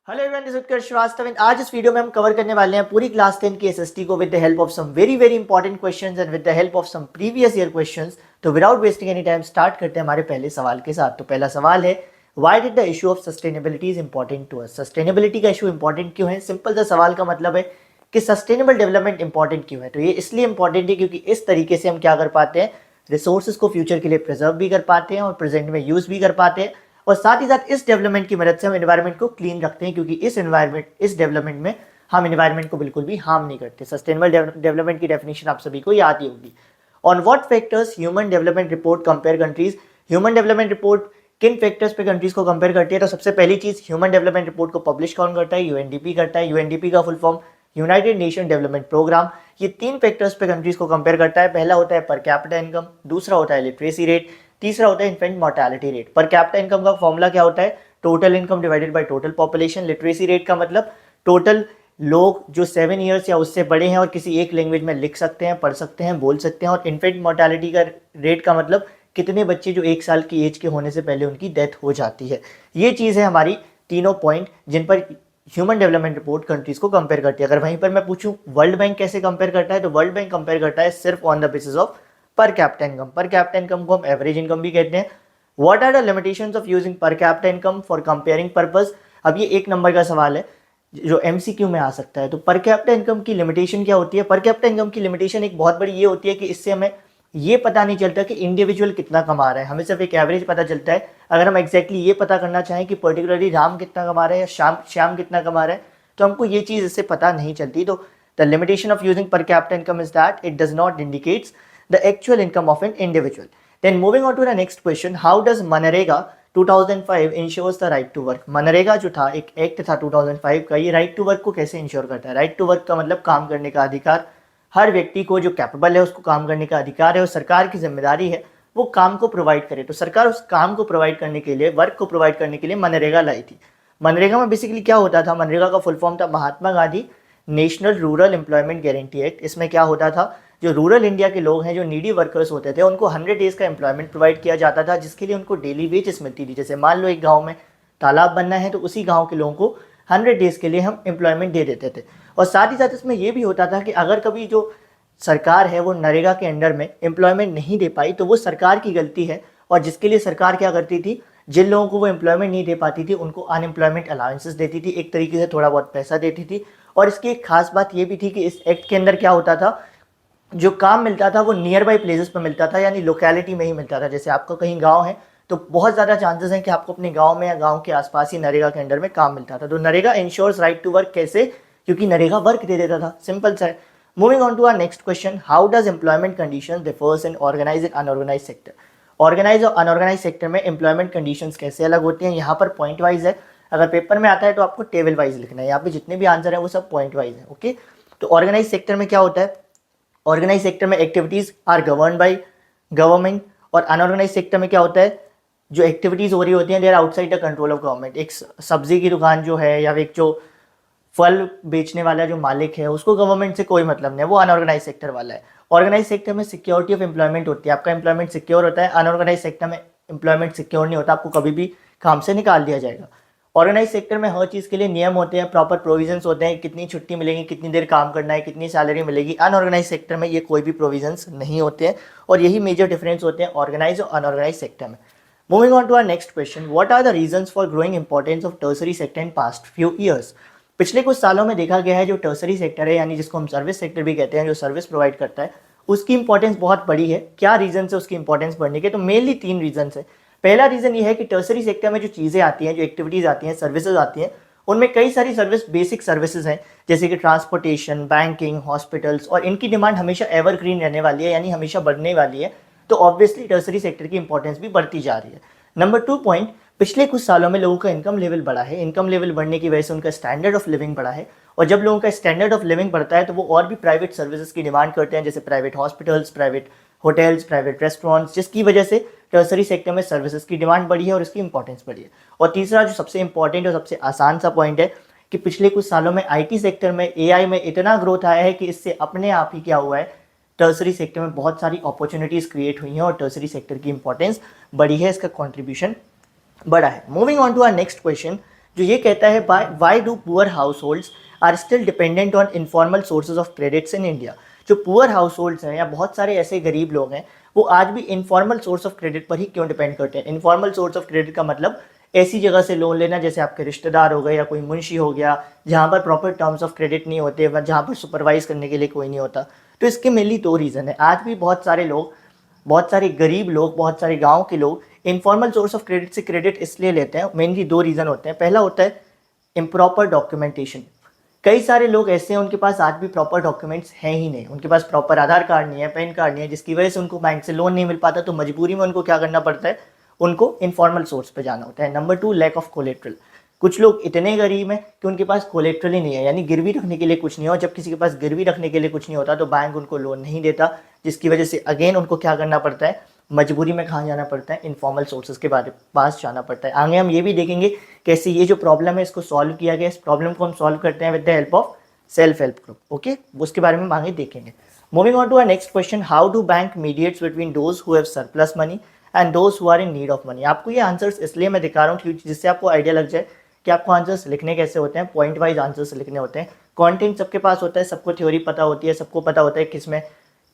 Hello everyone, this is उत्कर्ष श्रीवास्तव। आज इस video में हम कवर करने वाले हैं पूरी क्लास 10 की एसएसटी को with the help of some very very important questions and with the help of some previous year questions. तो without wasting any time start करते हैं हमारे पहले सवाल के साथ। तो पहला सवाल है, why did the issue of sustainability is important to us. Sustainability का इशू इंपॉर्टेंट क्यों है? सिंपल सा सवाल का मतलब है कि सस्टेनेबल डेवलपमेंट इंपॉर्टेंट क्यों है। तो ये इसलिए इंपॉर्टेंट है क्योंकि इस तरीके से हम क्या कर पाते हैं, रिसोर्सेज को फ्यूचर के लिए प्रिजर्व भी कर पाते हैं और प्रेजेंट में यूज भी कर पाते हैं, और साथ ही साथ इस डेवलपमेंट की मदद से हम एनवायरनमेंट को क्लीन रखते हैं, क्योंकि इस डेवलपमेंट में हम एनवायरनमेंट को बिल्कुल भी हार्म नहीं करते। सस्टेनेबल डेवलपमेंट की डेफिनेशन आप सभी को याद ही होगी। On what factors human development report compare countries. Human development report किन फैक्टर्स पे कंट्रीज को कंपेयर करती है? तो सबसे पहली चीज, ह्यूमन डेवलपमेंट रिपोर्ट को पब्लिश कौन करता है? यूएनडीपी करता है। यूएनडीपी का full form United Nation Development Program. ये तीन फैक्टर्स पे कंट्रीज को कंपेयर करता है। पहला होता है पर कैपिटा इनकम, दूसरा होता है लिटरेसी रेट, तीसरा होता है इन्फेंट मोर्टेलिटी रेट। पर कैपिटा इनकम का फॉर्मूला क्या होता है? Total income divided by total population. Literacy rate का मतलब टोटल लोग जो 7 ईयर्स या उससे बड़े हैं और किसी एक लैंग्वेज में लिख सकते हैं, पढ़ सकते हैं, बोल सकते हैं। और इन्फेंट मोर्टेलिटी का रेट का मतलब कितने बच्चे जो 1 साल की एज के होने से पहले उनकी डेथ हो जाती है। ये चीज़ है हमारी तीनों पॉइंट जिन पर ह्यूमन डेवलपमेंट रिपोर्ट कंट्रीज को कंपेयर करती है। अगर वहीं पर मैं पूछूं वर्ल्ड बैंक कैसे कंपेयर करता है, तो वर्ल्ड बैंक कंपेयर करता है सिर्फ on the basis of per capita income. Per capita income को हम एवरेज इनकम भी कहते हैं। What are the limitations of using per capita income for comparing purpose. अब ये 1 नंबर का सवाल है जो एमसीक्यू में आ सकता है। तो पर कैपिटा इनकम की लिमिटेशन क्या होती है? पर कैपिटा इनकम की लिमिटेशन एक बहुत बड़ी ये होती है कि इससे हमें ये पता नहीं चलता कि इंडिविजुअल कितना कमा रहा है, हमें सिर्फ एक एवरेज पता चलता है। अगर हम एग्जैक्टली ये पता करना चाहें कि पर्टिकुलरली राम कितना कमा रहा है या श्याम कितना कमा रहा है, तो हमको ये चीज़ इससे पता नहीं चलती। तो the limitation of using per capita income is that it does not indicates the actual income of an individual. Then moving on to the next question, how does MNREGA 2005 ensures the right to work। MNREGA जो था एक act था 2005 का, ये right to work को कैसे ensure करता है? राइट टू वर्क का मतलब काम करने का अधिकार। हर व्यक्ति को जो कैपेबल है उसको काम करने का अधिकार है, और सरकार की जिम्मेदारी है वो काम को प्रोवाइड करे। तो सरकार उस काम को प्रोवाइड करने के लिए, वर्क को प्रोवाइड करने के लिए मनरेगा लाई थी। मनरेगा में बेसिकली क्या होता था? मनरेगा का फुल फॉर्म था Mahatma Gandhi national rural employment guarantee act. इसमें क्या होता था, जो रूरल इंडिया के लोग हैं, जो नीडी वर्कर्स होते थे, उनको 100 डेज का एम्प्लॉयमेंट प्रोवाइड किया जाता था, जिसके लिए उनको डेली वेजेस मिलती थी। जैसे मान लो एक गांव में तालाब बनना है, तो उसी गांव के लोगों को 100 डेज के लिए हम एम्प्लॉयमेंट दे देते थे। और साथ ही साथ इसमें यह भी होता था कि अगर कभी जो सरकार है वो नरेगा के अंडर में एम्प्लॉयमेंट नहीं दे पाई, तो वो सरकार की गलती है। और जिसके लिए सरकार क्या करती थी, जिन लोगों को वो एम्प्लॉयमेंट नहीं दे पाती थी उनको अनएम्प्लॉयमेंट अलाउंसेस देती थी, एक तरीके से थोड़ा बहुत पैसा देती थी। और इसकी एक खास बात ये भी थी कि इस एक्ट के अंदर क्या होता था, जो काम मिलता था वो नियर बाई प्लेसेस पर मिलता था, यानी लोकेलिटी में ही मिलता था। जैसे आपका कहीं गांव है तो बहुत ज़्यादा चांसेस हैं कि आपको अपने गांव में या गांव के आसपास ही नरेगा के अंडर में काम मिलता था। तो NREGA ensures right to work. कैसे? क्योंकि नरेगा वर्क दे देता था। सिंपल सा है। Moving on to our next question, how does employment conditions differs in organise and unorganise sector. Organise और अनऑर्गेनाइज सेक्टर में एम्प्लॉयमेंट कंडीशंस कैसे अलग होती हैं? यहाँ पर पॉइंट वाइज है। अगर पेपर में आता है तो आपको टेबल वाइज लिखना है। यहाँ पे जितने भी आंसर है वो सब पॉइंट वाइज है। ओके, तो ऑर्गेनाइज सेक्टर में क्या होता है? ऑर्गेनाइज सेक्टर में activities are govern by government. और अनऑर्गेनाइज सेक्टर में क्या होता है, जो एक्टिविटीज हो रही होती हैं they are outside the control of government. एक सब्जी की दुकान जो है या एक जो फल बेचने वाला जो मालिक है उसको गवर्नमेंट से कोई मतलब नहीं, वो अनऑर्गेनाइज सेक्टर वाला है। ऑर्गेनाइज सेक्टर में सिक्योरिटी ऑफ एम्प्लॉयमेंट होती है, आपका एम्प्लॉयमेंट सिक्योर होता है। अनऑर्गेनाइज सेक्टर में एम्प्लॉयमेंट सिक्योर नहीं होता, आपको कभी भी काम से निकाल दिया जाएगा। ऑर्गेनाइज सेक्टर में हर चीज़ के लिए नियम होते हैं, प्रॉपर प्रोविजंस होते हैं, कितनी छुट्टी मिलेगी, कितनी देर काम करना है, कितनी सैलरी मिलेगी। अनऑर्गेनाइज सेक्टर में ये कोई भी प्रोविजंस नहीं होते हैं, और यही मेजर डिफरेंस होते हैं ऑर्गेनाइज और अनऑर्गेनाइज सेक्टर में। Moving on to our next question, what are the reasons for growing importance of tertiary sector in past few years. पिछले कुछ सालों में देखा गया है जो टर्सरी सेक्टर है, यानी जिसको हम सर्विस सेक्टर भी कहते हैं, जो सर्विस प्रोवाइड करता है, उसकी इंपॉर्टेंस बहुत बड़ी है। क्या रीजन है उसकी इंपॉर्टेंस बढ़ने के? तो मेनली 3 रीजन है। पहला रीजन ये है कि टर्सरी सेक्टर में जो चीज़ें आती हैं, जो एक्टिविटीज़ आती हैं, सर्विसेज आती हैं, उनमें कई सारी सर्विस बेसिक सर्विसेज हैं, जैसे कि ट्रांसपोर्टेशन, बैंकिंग, हॉस्पिटल्स, और इनकी डिमांड हमेशा एवरग्रीन रहने वाली है, यानी हमेशा बढ़ने वाली है। तो ऑब्वियसली टर्सरी सेक्टर की इंपॉर्टेंस भी बढ़ती जा रही है। नंबर 2 पॉइंट, पिछले कुछ सालों में लोगों का इनकम लेवल बढ़ा है। इनकम लेवल बढ़ने की वजह से उनका स्टैंडर्ड ऑफ लिविंग बढ़ा है, और जब लोगों का स्टैंडर्ड ऑफ लिविंग बढ़ता है तो वो और भी प्राइवेट सर्विसेज की डिमांड करते हैं, जैसे private hospitals, private hotels, private restaurants, जिसकी वजह से टर्सरी सेक्टर में सर्विसेज की डिमांड बढ़ी है और इसकी इंपॉर्टेंस बढ़ी है। और तीसरा जो सबसे इंपॉर्टेंट और सबसे आसान सा पॉइंट है कि पिछले कुछ सालों में आईटी सेक्टर में, एआई में इतना ग्रोथ आया है कि इससे अपने आप ही क्या हुआ है, टर्सरी सेक्टर में बहुत सारी अपॉर्चुनिटीज़ क्रिएट हुई हैं और टर्सरी सेक्टर की इंपॉर्टेंस बढ़ी है, इसका कॉन्ट्रीब्यूशन बढ़ा है। Moving on to our next question, जो ये कहता है why do poor household are still dependent on informal sources of credits in India. जो पुअर हाउस होल्ड्स हैं या बहुत सारे ऐसे गरीब लोग हैं वो आज भी इनफॉर्मल सोर्स ऑफ क्रेडिट पर ही क्यों डिपेंड करते हैं। इनफॉर्मल सोर्स ऑफ क्रेडिट का मतलब ऐसी जगह से लोन लेना जैसे आपके रिश्तेदार हो गए या कोई मुंशी हो गया, जहाँ पर प्रॉपर टर्म्स ऑफ क्रेडिट नहीं होते, जहाँ पर सुपरवाइज करने के लिए कोई नहीं होता। तो इसके मेनली दो रीज़न है। आज भी बहुत सारे लोग, बहुत सारे गरीब लोग, बहुत सारे गाँव के लोग इनफॉर्मल सोर्स ऑफ क्रेडिट से क्रेडिट इसलिए लेते हैं। मेनली दो रीज़न होते हैं। पहला होता है इम्प्रॉपर डॉक्यूमेंटेशन। कई सारे लोग ऐसे हैं उनके पास आज भी प्रॉपर डॉक्यूमेंट्स हैं ही नहीं, उनके पास प्रॉपर आधार कार्ड नहीं है, पैन कार्ड नहीं है, जिसकी वजह से उनको बैंक से लोन नहीं मिल पाता। तो मजबूरी में उनको क्या करना पड़ता है, उनको इनफॉर्मल सोर्स पे जाना होता है। Number 2, lack of collateral. कुछ लोग इतने गरीब हैं कि उनके पास कोलेट्रल ही नहीं है, यानी गिरवी रखने के लिए कुछ नहीं है। और जब किसी के पास गिरवी रखने के लिए कुछ नहीं होता तो बैंक उनको लोन नहीं देता, जिसकी वजह से अगेन उनको क्या करना पड़ता है, मजबूरी में कहाँ जाना पड़ता है, इनफॉर्मल सोर्सेज के पास जाना पड़ता है। आगे हम ये भी देखेंगे कैसे ये जो प्रॉब्लम है इसको सॉल्व किया गया। इस प्रॉब्लम को हम सॉल्व करते हैं with the help of self help group. Okay, उसके बारे में हम आगे देखेंगे। Moving on to our next question, how do bank mediates between those who have surplus money and those who are in need of money. आपको ये answers इसलिए मैं दिखा रहा हूँ क्योंकि जिससे आपको आइडिया लग जाए कि आपको आंसर्स लिखने कैसे होते हैं। पॉइंट वाइज आंसर्स लिखने होते हैं। कंटेंट सबके पास होता है, सबको थ्योरी पता होती है, सबको पता होता है किसमें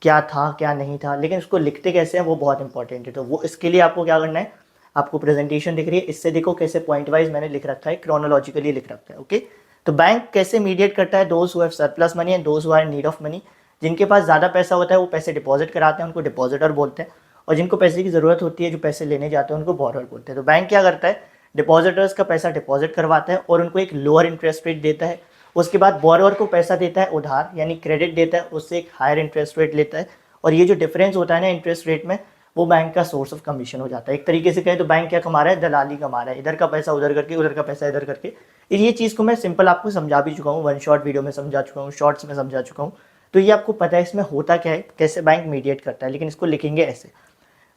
क्या था क्या नहीं था, लेकिन उसको लिखते कैसे हैं वो बहुत इंपॉर्टेंट है। तो वो इसके लिए आपको क्या करना है, आपको प्रेजेंटेशन दिख रही है, इससे देखो कैसे पॉइंट वाइज मैंने लिख रखा है, क्रोनोलॉजिकली लिख रखा है। ओके, तो बैंक कैसे मीडिएट करता है, those who have surplus money and those who are in need of money. जिनके पास ज़्यादा पैसा होता है वो पैसे डिपॉजिट कराते हैं, उनको डिपॉजिटर बोलते हैं। और जिनको पैसे की ज़रूरत होती है, जो पैसे लेने जाते हैं, उनको बोरोअर बोलते हैं। तो बैंक क्या करता है, डिपॉजिटर्स का पैसा डिपॉजिट करवाता है और उनको एक लोअर इंटरेस्ट रेट देता है। उसके बाद बोरोअर को पैसा देता है उधार, यानी क्रेडिट देता है, उससे एक हायर इंटरेस्ट रेट लेता है। और ये जो डिफरेंस होता है ना इंटरेस्ट रेट में, वो बैंक का सोर्स ऑफ कमीशन हो जाता है। एक तरीके से कहें तो बैंक क्या कमा रहा है, दलाली कमा रहा है, इधर का पैसा उधर करके, उधर का पैसा इधर करके। ये चीज़ को मैं सिंपल आपको समझा भी चुका हूँ, वन शॉट वीडियो में समझा चुका हूँ, शॉर्ट्स में समझा चुका हूँ। तो ये आपको पता है इसमें होता क्या है, कैसे बैंक मीडिएट करता है। लेकिन इसको लिखेंगे ऐसे,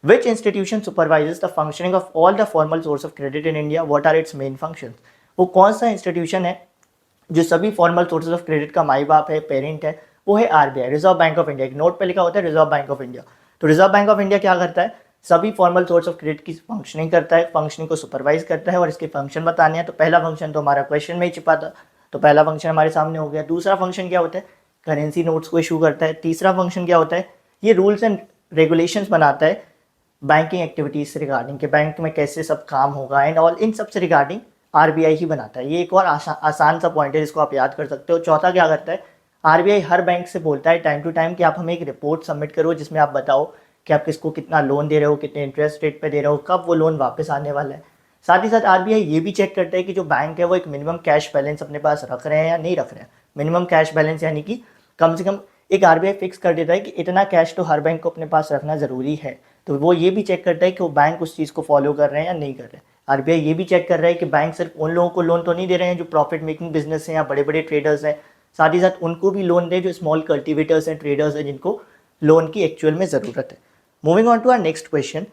which institution supervises the functioning of all the formal source of credit in India, what are its main functions. वो कौन सा इंस्टीट्यूशन है जो सभी फॉर्मल सोर्सेज ऑफ क्रेडिट का माई बाप है, पेरेंट है, वो है RBI, reserve bank of India. एक नोट पे लिखा होता है रिजर्व बैंक ऑफ इंडिया। तो रिजर्व बैंक ऑफ इंडिया क्या करता है, सभी फॉर्मल सोर्स ऑफ क्रेडिट की फंक्शनिंग करता है, फंक्शनिंग को सुपरवाइज करता है और इसके फंक्शन बताने हैं। तो पहला फंक्शन तो हमारा क्वेश्चन में ही छिपा था, तो पहला फंक्शन हमारे सामने हो गया। दूसरा फंक्शन क्या होता है, करेंसी नोट्स को इशू करता है। तीसरा फंक्शन क्या होता है, ये रूल्स एंड रेगुलेशंस बनाता है बैंकिंग एक्टिविटीज से रिगार्डिंग, के बैंक में कैसे सब काम होगा एंड ऑल, इन सब से रिगार्डिंग आरबीआई ही बनाता है। ये एक और आसान सा पॉइंट है जिसको आप याद कर सकते हो। चौथा क्या करता है, आरबीआई हर बैंक से बोलता है टाइम टू टाइम कि आप हमें एक रिपोर्ट सबमिट करो जिसमें आप बताओ कि आप किसको कितना लोन दे रहे हो, कितने इंटरेस्ट रेट पे दे रहे हो, कब वो लोन वापस आने वाला है। साथ ही साथ आरबीआई ये भी चेक करता है कि जो बैंक है वो एक मिनिमम कैश बैलेंस अपने पास रख रहे हैं या नहीं रख रहे हैं। मिनिमम कैश बैलेंस यानी कि कम से कम एक आरबीआई फिक्स कर देता है कि इतना कैश तो हर बैंक को अपने पास रखना ज़रूरी है। तो वो ये भी चेक करता है कि वो बैंक उस चीज़ को फॉलो कर रहे हैं या नहीं कर रहे हैं। आरबीआई ये भी चेक कर रहा है कि बैंक सिर्फ उन लोगों को लोन तो नहीं दे रहे हैं जो प्रॉफिट मेकिंग बिजनेस हैं या बड़े बड़े ट्रेडर्स हैं, साथ ही साथ उनको भी लोन दे जो स्मॉल कल्टिवेटर्स हैं, ट्रेडर्स हैं, जिनको लोन की एक्चुअल में ज़रूरत है। Moving on to our next question.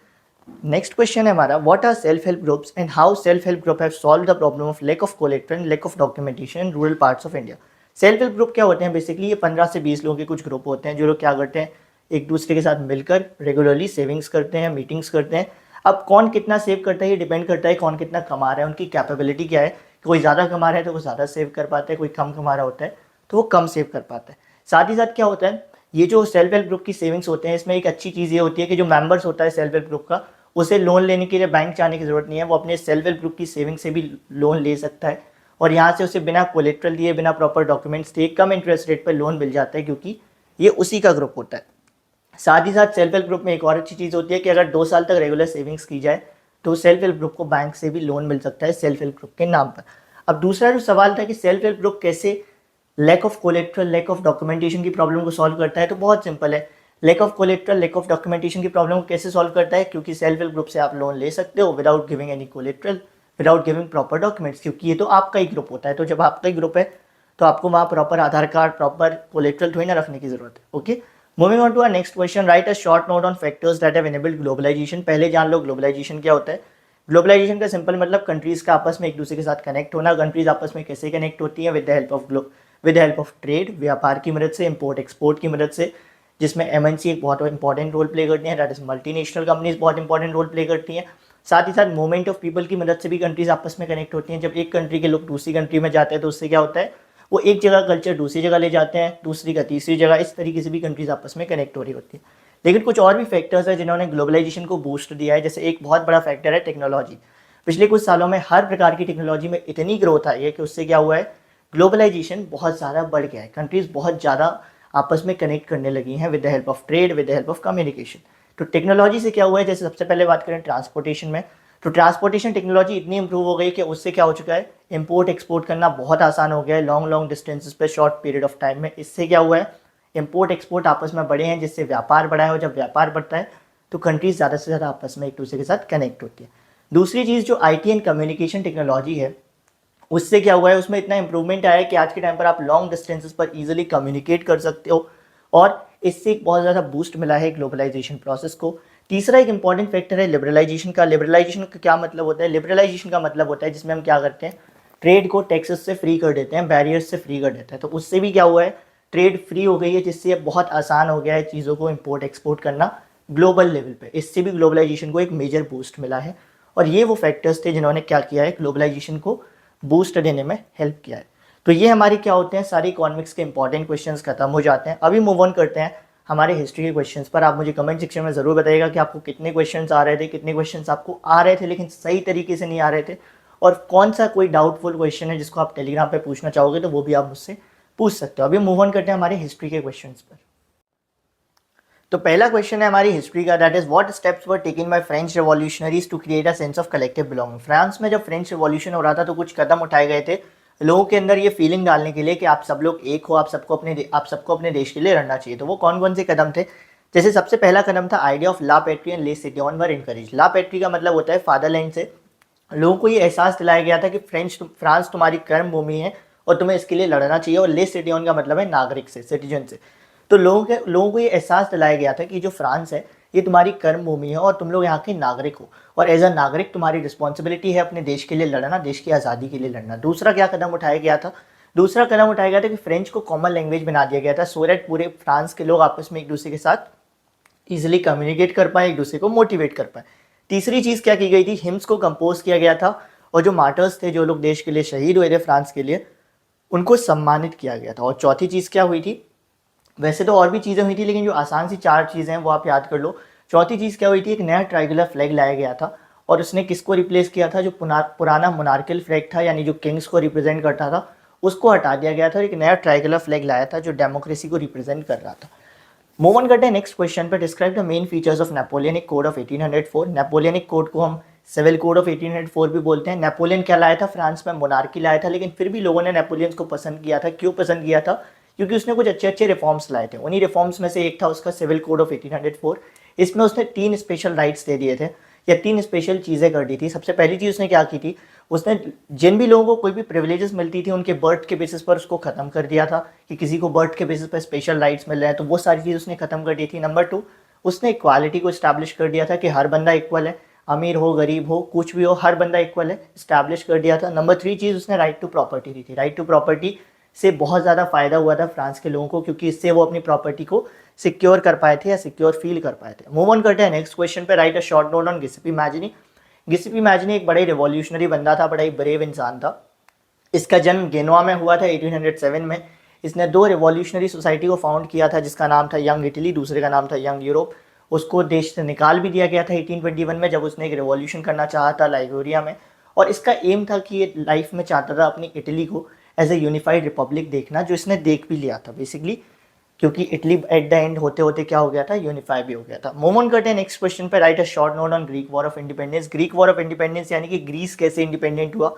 Next question है हमारा, what are self help groups and how self help group have solve the problem of lack of collateral, lack of documentation in rural parts of India. Self help group क्या होते हैं, basically ये 15 से 20 लोगों के कुछ ग्रुप होते हैं जो लोग क्या करते हैं, एक दूसरे के साथ मिलकर रेगुलरली सेविंग्स करते हैं, मीटिंग्स करते हैं। अब कौन कितना सेव करता है ये डिपेंड करता है कौन कितना कमा रहा है, उनकी कैपेबिलिटी क्या है। कोई ज़्यादा कमा रहा है तो वो ज़्यादा सेव कर पाता है, कोई कम कमा रहा होता है तो वो कम सेव कर पाता है। साथ ही साथ क्या होता है, ये जो सेल्फ हेल्प ग्रुप की सेविंग्स होते हैं इसमें एक अच्छी चीज़ ये होती है कि जो मेंबर्स होता है सेल्फ हेल्प ग्रुप का, उसे लोन लेने के लिए बैंक जाने की ज़रूरत नहीं है, वो अपने सेल्फ हेल्प ग्रुप की सेविंग से भी लोन ले सकता है और यहाँ से उसे बिना कोलेट्रल दिए, बिना प्रॉपर डॉक्यूमेंट्स दिए कम इंटरेस्ट रेट पर लोन मिल जाता है क्योंकि ये उसी का ग्रुप होता है। साथ ही साथ सेल्फ हेल्प ग्रुप में एक और अच्छी चीज़ होती है कि अगर 2 साल तक रेगुलर सेविंग्स की जाए तो सेल्फ हेल्प ग्रुप को बैंक से भी लोन मिल सकता है सेल्फ हेल्प ग्रुप के नाम पर। अब दूसरा जो सवाल था कि सेल्फ हेल्प ग्रुप कैसे lack of collateral, lack of documentation की प्रॉब्लम को सॉल्व करता है, तो बहुत सिंपल है। Lack of collateral, lack of documentation की प्रॉब्लम को कैसे सॉल्व करता है, क्योंकि सेल्फ हेल्प ग्रुप से आप लोन ले सकते हो without giving any collateral, without giving proper documents, क्योंकि ये तो आपका ही ग्रुप होता है। तो जब आपका ही ग्रुप है तो आपको वहाँ proper Aadhaar card, proper collateral थोड़ी ना रखने की जरूरत है। Okay, moving on to our next question, write a short note on factors that have enabled globalisation. पहले जान लो ग्लोबलाइजेशन क्या होता है। ग्लोबलाइजेशन का सिंपल मतलब कंट्रीज का आपस में एक दूसरे के साथ कनेक्ट होना। कंट्रीज आपस में कैसे कनेक्ट होती है, with the help of trade, व्यापार की मदद से, इंपोर्ट एक्सपोर्ट की मदद से, जिसमें एमएनसी एक बहुत इंपॉर्टेंट रोल प्ले करती हैं, दैट इज मल्टीनेशनल कंपनीज बहुत इंपॉर्टेंट रोल प्ले करती हैं। साथ ही साथ मूवमेंट ऑफ पीपल की मदद से भी कंट्रीज आपस में कनेक्ट होती हैं। जब एक कंट्री के लोग दूसरी कंट्री में जाते हैं तो उससे क्या होता है, वो एक जगह कल्चर दूसरी जगह ले जाते हैं, दूसरी का तीसरी जगह, इस तरीके से भी कंट्रीज आपस में कनेक्ट हो रही होती है। लेकिन कुछ और भी फैक्टर्स हैं जिन्होंने ग्लोबलाइजेशन को बूस्ट दिया है। जैसे एक बहुत बड़ा फैक्टर है टेक्नोलॉजी। पिछले कुछ सालों में हर प्रकार की टेक्नोलॉजी में इतनी ग्रोथ आई है कि उससे क्या हुआ है, ग्लोबलाइजेशन बहुत ज़्यादा बढ़ गया है। कंट्रीज बहुत ज़्यादा आपस में कनेक्ट करने लगी हैं with the help of trade, with the help of communication. तो टेक्नोलॉजी से क्या हुआ है, जैसे सबसे पहले बात करें ट्रांसपोर्टेशन में, तो ट्रांसपोर्टेशन टेक्नोलॉजी इतनी इंप्रूव हो गई कि उससे क्या हो चुका है, इंपोर्ट एक्सपोर्ट करना बहुत आसान हो गया है लॉन्ग लॉन्ग डिस्टेंसेस पे शॉर्ट पीरियड ऑफ टाइम में। इससे क्या हुआ है, इंपोर्ट एक्सपोर्ट आपस में बढ़े हैं, जिससे व्यापार बढ़ा है, और जब व्यापार बढ़ता है तो कंट्रीज ज़्यादा से ज़्यादा आपस में एक दूसरे के साथ कनेक्ट होती है। दूसरी चीज़ जो आईटी एंड कम्युनिकेशन टेक्नोलॉजी है, उससे क्या हुआ है, उसमें इतना इंप्रूवमेंट आया है कि आज के टाइम पर आप लॉन्ग डिस्टेंसेस पर इजीली कम्युनिकेट कर सकते हो, और इससे एक बहुत ज़्यादा बूस्ट मिला है ग्लोबलाइजेशन प्रोसेस को। तीसरा एक इंपॉर्टेंट फैक्टर है लिबरलाइजेशन का। लिबरलाइजेशन का क्या मतलब होता है, लिबरलाइजेशन का मतलब होता है जिसमें हम क्या करते हैं, ट्रेड को टैक्सेस से फ्री कर देते हैं, बैरियर्स से फ्री कर देते हैं। तो उससे भी क्या हुआ है, ट्रेड फ्री हो गई है, जिससे अब बहुत आसान हो गया है चीज़ों को इम्पोर्ट एक्सपोर्ट करना ग्लोबल लेवल पे। इससे भी ग्लोबलाइजेशन को एक मेजर बूस्ट मिला है, और ये वो फैक्टर्स थे जिन्होंने क्या किया है, ग्लोबलाइजेशन को बूस्ट देने में हेल्प किया है। तो ये हमारी क्या होते हैं, सारी इकोनॉमिक्स के इंपॉर्टेंट क्वेश्चंस खत्म हो जाते हैं। अभी मूव ऑन करते हैं हमारे हिस्ट्री के क्वेश्चंस पर। आप मुझे कमेंट सेक्शन में ज़रूर बताइएगा कि आपको कितने क्वेश्चंस आ रहे थे, कितने क्वेश्चंस आपको आ रहे थे लेकिन सही तरीके से नहीं आ रहे थे, और कौन सा कोई डाउटफुल क्वेश्चन है जिसको आप टेलीग्राम पे पूछना चाहोगे तो वो भी आप मुझसे पूछ सकते हो। अभी मूव ऑन करते हैं हमारे हिस्ट्री के क्वेश्चन पर। तो पहला क्वेश्चन है हमारी हिस्ट्री का, that is what steps were taken by French revolutionaries to create a sense of collective belonging. France में जब फ्रेंच रिवॉल्यूशन हो रहा था तो कुछ कदम उठाए गए थे लोगों के अंदर ये फीलिंग डालने के लिए कि आप सब लोग एक हो, आप सबको अपने देश के लिए लड़ना चाहिए। तो वो कौन कौन से कदम थे, जैसे सबसे पहला कदम था आइडिया ऑफ ला पैट्री एंड ले सिटियोन वर इनकरेज। ला पैट्री का मतलब होता है फादरलैंड से लोगों को ये एहसास दिलाया गया था कि फ्रांस तुम्हारी कर्म भूमि है और तुम्हें इसके लिए लड़ना चाहिए। और ले सिटियोन का मतलब है नागरिक से, सिटीजन से। तो लोगों को ये एहसास दिलाया गया था कि जो फ्रांस है ये तुम्हारी कर्म भूमि है और तुम लोग यहाँ के नागरिक हो, और एज अ नागरिक तुम्हारी रिस्पॉन्सिबिलिटी है अपने देश के लिए लड़ना, देश की आज़ादी के लिए लड़ना। दूसरा क्या कदम उठाया गया था, दूसरा कदम उठाया गया था कि फ्रेंच को कॉमन लैंग्वेज बना दिया गया था, सो दैट पूरे फ्रांस के लोग आपस में एक दूसरे के साथ ईजिली कम्युनिकेट कर पाए, एक दूसरे को मोटिवेट कर पाए। तीसरी चीज़ क्या की गई थी, हिम्स को कंपोज किया गया था, और जो मार्टर्स थे, जो लोग देश के लिए शहीद हुए थे फ्रांस के लिए, उनको सम्मानित किया गया था। और चौथी चीज़ क्या हुई थी, वैसे तो और भी चीज़ें हुई थी लेकिन जो आसान सी चार चीज़ें हैं वो आप याद कर लो। चौथी चीज़ क्या हुई थी, एक नया ट्राइगुलर फ्लैग लाया गया था, और उसने किसको रिप्लेस किया था, जो पुराना मोनार्कल फ्लैग था, यानी जो किंग्स को रिप्रेजेंट करता था, उसको हटा दिया गया था और एक नया ट्राइगुलर फ्लैग लाया था जो डेमोक्रेसी को रिप्रेजेंट कर रहा था। मूव ऑन करते हैं नेक्स्ट क्वेश्चन पे। Describe the main features of Napoleonic code of 1804। Napoleonic code को हम सिविल कोड ऑफ 1804 भी बोलते हैं। नेपोलियन क्या लाया था, फ्रांस में मोनार्की लाया था, लेकिन फिर भी लोगों ने नेपोलियन को पसंद किया था। क्यों पसंद किया था, क्योंकि उसने कुछ अच्छे अच्छे रिफॉर्म्स लाए थे। उन्हीं रिफॉर्म्स में से एक था उसका सिविल कोड ऑफ 1804। इसमें उसने 3 स्पेशल राइट्स दे दिए थे, या 3 स्पेशल चीज़ें कर दी थी। सबसे पहली चीज़ उसने क्या की थी, उसने जिन भी लोगों को कोई भी प्रिविलेजेस मिलती थी उनके बर्थ के बेसिस पर उसको खत्म कर दिया था, कि किसी को बर्थ के बेसिस पर स्पेशल राइट्स मिल रहे हैं, तो वो सारी चीज़ उसने खत्म कर दी थी। नंबर 2, उसने इक्वालिटी को इस्टेब्लिश कर दिया था कि हर बंदा इक्वल है, अमीर हो गरीब हो कुछ भी हो, हर बंदा इक्वल है, इस्टेब्लिश कर दिया था। नंबर 3 चीज़, उसने राइट टू प्रॉपर्टी दी थी। राइट टू प्रॉपर्टी से बहुत ज़्यादा फायदा हुआ था फ्रांस के लोगों को, क्योंकि इससे वो अपनी प्रॉपर्टी को सिक्योर कर पाए थे या सिक्योर फील कर पाए थे। मूव ऑन करते हैं नेक्स्ट क्वेश्चन पे। Write a short note on Giuseppe Mazzini. Giuseppe Mazzini एक बड़ा ही रिवॉल्यूशनरी बंदा था, बड़ा ही ब्रेव इंसान था। इसका जन्म गेनवा में हुआ था 1807 में। इसने 2 रिवॉल्यूशनरी सोसाइटी को फाउंड किया था, जिसका नाम था यंग इटली, दूसरे का नाम था यंग यूरोप। उसको देश से निकाल भी दिया गया था 1821 में, जब उसने एक रिवॉल्यूशन करना चाहा था लाइगोरिया में। और इसका एम था कि ये लाइफ में चाहता था अपनी इटली को एज ए यूनिफाइड रिपब्लिक देखना, जो इसने देख भी लिया था बेसिकली, क्योंकि इटली एट द एंड होते होते क्या हो गया था, यूनिफाई भी हो गया था। मूव ऑन करते हैं नेक्स्ट क्वेश्चन पे। Write a short note on Greek war of independence. Greek war of independence यानी कि ग्रीस कैसे इंडिपेंडेंट हुआ।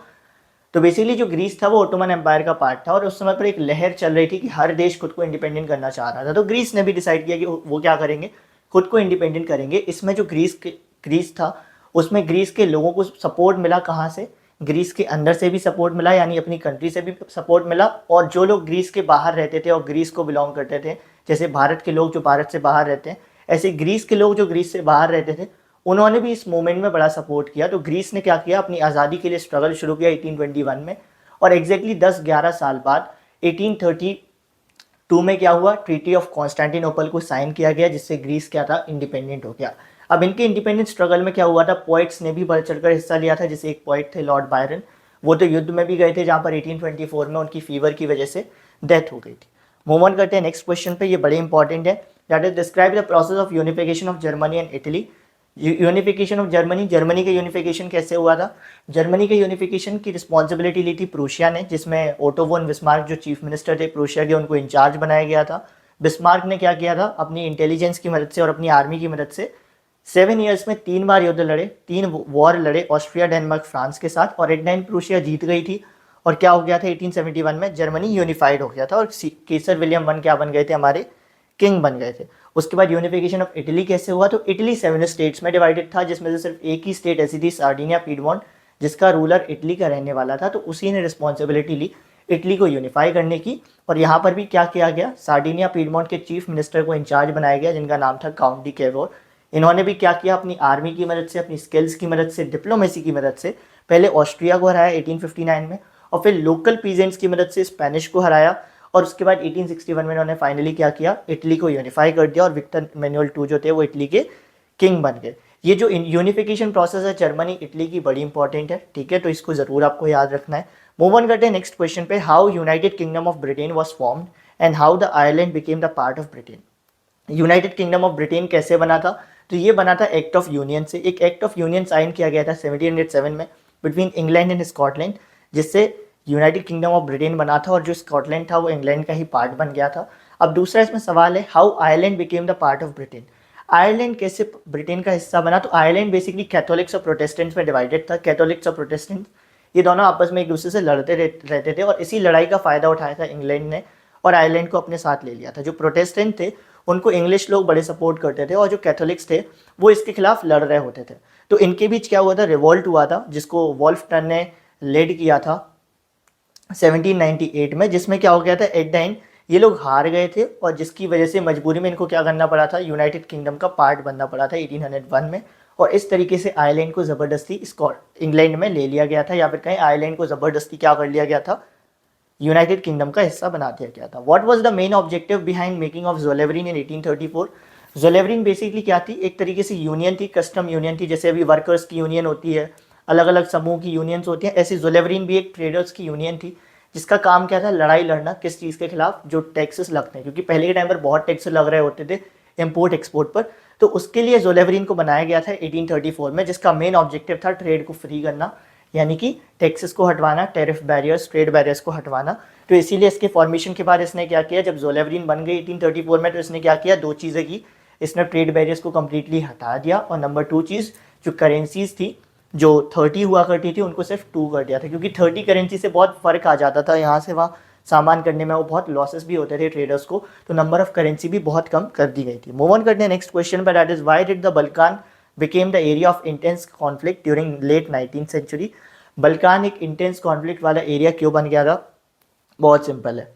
तो बेसिकली जो ग्रीस था वो ओटोमन एम्पायर का पार्ट था, और उस समय पर एक लहर चल रही थी कि हर देश खुद को इंडिपेंडेंट करना चाह रहा था। तो ग्रीस ने भी डिसाइड किया कि वो क्या करेंगे, खुद को इंडिपेंडेंट करेंगे। इसमें जो ग्रीस था उसमें ग्रीस के लोगों को सपोर्ट मिला, कहाँ से, ग्रीस के अंदर से भी सपोर्ट मिला, यानी अपनी कंट्री से भी सपोर्ट मिला, और जो लोग ग्रीस के बाहर रहते थे और ग्रीस को बिलोंग करते थे, जैसे भारत के लोग जो भारत से बाहर रहते हैं, ऐसे ग्रीस के लोग जो ग्रीस से बाहर रहते थे, उन्होंने भी इस मूवमेंट में बड़ा सपोर्ट किया। तो ग्रीस ने क्या किया, अपनी आज़ादी के लिए स्ट्रगल शुरू किया 1821 में, और एग्जैक्टली 10-11 साल बाद 1832 में क्या हुआ, ट्रीटी ऑफ कॉन्स्टेंटिनोपल को साइन किया गया, जिससे ग्रीस क्या था, इंडिपेंडेंट हो गया। अब इनके इंडिपेंडेंस स्ट्रगल में क्या हुआ था, पोइट्स ने भी बढ़ चढ़कर हिस्सा लिया था, जैसे एक पोइट थे लॉर्ड बायरन, वो तो युद्ध में भी गए थे, जहाँ पर 1824 में उनकी फीवर की वजह से डेथ हो गई थी। मूव ऑन करते हैं नेक्स्ट क्वेश्चन पे, ये बड़े इंपॉर्टेंट है। That is describe the process of unification of Germany and Italy. Unification of Germany, Germany का यूनिफिकेशन कैसे हुआ था? जर्मनी के यूनिफिकेशन की रिस्पॉन्सिबिलिटी ली थी प्रूशिया ने, जिसमें ओटो वोन बिस्मार्क जो चीफ मिनिस्टर थे प्रूशिया के, उनको इंचार्ज बनाया गया था। बिस्मार्क ने क्या किया था, अपनी इंटेलिजेंस की मदद से और अपनी आर्मी की मदद से 7 ईयर्स में 3 बार युद्ध लड़े, 3 वॉर लड़े ऑस्ट्रिया, डेनमार्क, फ्रांस के साथ, और एट नाइन प्रूशिया जीत गई थी। और क्या हो गया था, 1871 में जर्मनी यूनिफाइड हो गया था और केसर विलियम वन क्या बन गए थे, हमारे किंग बन गए थे। उसके बाद यूनिफिकेशन ऑफ इटली कैसे हुआ, तो इटली 7 स्टेट्स में डिवाइडेड था, जिसमें से सिर्फ एक ही स्टेट ऐसी थी, सार्डिनिया पीडमोंट, जिसका रूलर इटली का रहने वाला था। तो उसी ने रिस्पॉन्सिबिलिटी ली इटली को यूनिफाई करने की। और यहाँ पर भी क्या किया गया, सार्डिनिया पीडमोंट के चीफ मिनिस्टर को इंचार्ज बनाया गया, जिनका नाम था काउंट डी कैवोर। इन्होंने भी क्या किया, अपनी आर्मी की मदद से, अपनी स्किल्स की मदद से, डिप्लोमेसी की मदद से पहले ऑस्ट्रिया को हराया 1859 में, और फिर लोकल पीजेंट्स की मदद से स्पेनिश को हराया, और उसके बाद 1861 में इन्होंने फाइनली क्या किया, इटली को यूनिफाई कर दिया, और विक्टर मैनुअल टू जो थे वो इटली के किंग बन गए। ये जो यूनिफिकेशन प्रोसेस है जर्मनी इटली की, बड़ी इंपॉर्टेंट है, ठीक है, तो इसको जरूर आपको याद रखना है। मूव ऑन करते हैं नेक्स्ट क्वेश्चन पे, how United kingdom of Britain was formed and how the Ireland became the part of Britain. United kingdom of Britain कैसे बना था, तो ये बना था एक्ट ऑफ यूनियन से। एक एक्ट ऑफ यूनियन साइन किया गया था 1707 में बिटवीन इंग्लैंड एंड स्कॉटलैंड, जिससे यूनाइटेड किंगडम ऑफ ब्रिटेन बना था, और जो स्कॉटलैंड था वो इंग्लैंड का ही पार्ट बन गया था। अब दूसरा इसमें सवाल है, how Ireland became the part of Britain. Ireland कैसे ब्रिटेन का हिस्सा बना, तो आयरलैंड बेसिकली कैथोलिक्स और प्रोटेस्टेंट्स में डिवाइडेड था। कैथोलिक्स और प्रोटेस्टेंट्स ये दोनों आपस में एक दूसरे से लड़ते रहते थे, और इसी लड़ाई का फायदा उठाया था इंग्लैंड ने, और आयरलैंड को अपने साथ ले लिया था। जो प्रोटेस्टेंट थे उनको इंग्लिश लोग बड़े सपोर्ट करते थे, और जो कैथोलिक्स थे वो इसके खिलाफ लड़ रहे होते थे। तो इनके बीच क्या हुआ था, रिवॉल्ट हुआ था, जिसको वॉल्फ टन ने लेड किया था 1798 में, जिसमें क्या हो गया था, एट द एंड ये लोग हार गए थे, और जिसकी वजह से मजबूरी में इनको क्या करना पड़ा था, यूनाइटेड किंगडम का पार्ट बनना पड़ा था 1801 में। और इस तरीके से आयरलैंड को ज़बरदस्ती इंग्लैंड में ले लिया गया था, या फिर कहीं आयरलैंड को ज़बरदस्ती क्या कर लिया गया था, यूनाइटेड किंगडम का हिस्सा बना दिया गया था। What was the main objective behind making of Zollverein in 1834। Zollverein basically क्या थी, एक तरीके से यूनियन थी, कस्टम यूनियन थी, जैसे अभी वर्कर्स की यूनियन होती है, अलग अलग समूह की यूनियंस होती हैं, ऐसी ज़ोलेवरिन भी एक ट्रेडर्स की यूनियन थी, जिसका काम क्या था, लड़ाई लड़ना किस चीज़ के खिलाफ, जो टैक्सेस लगते हैं, क्योंकि पहले के टाइम पर बहुत टैक्स लग रहे होते थे इम्पोर्ट एक्सपोर्ट पर। तो उसके लिए ज़ोलेवरिन को बनाया गया था 1834 में, जिसका मेन ऑब्जेक्टिव था ट्रेड को फ्री करना, यानी कि टैक्सेस को हटवाना, टेरिफ बैरियर्स, ट्रेड बैरियर्स को हटवाना। तो इसीलिए इसके फॉर्मेशन के बाद इसने क्या किया, जब ज़ोलेवरिन बन गई 1834 में, तो इसने क्या किया, दो चीज़ें की। इसने ट्रेड बैरियर्स को कम्प्लीटली हटा दिया, और नंबर 2 चीज़, जो करेंसीज थी जो 30 हुआ करती थी उनको सिर्फ 2 कर दिया था, क्योंकि 30 करेंसी से बहुत फ़र्क आ जाता था, यहाँ से वहाँ सामान करने में वो बहुत लॉसेस भी होते थे ट्रेडर्स को, तो नंबर ऑफ करेंसी भी बहुत कम कर दी गई थी। मूव ऑन करते हैं नेक्स्ट क्वेश्चन पर, that is why did the Balkan became the area of intense conflict during late 19th century. Balkan एक इंटेंस कॉन्फ्लिक्ट वाला एरिया क्यों बन गया था? बहुत सिंपल है,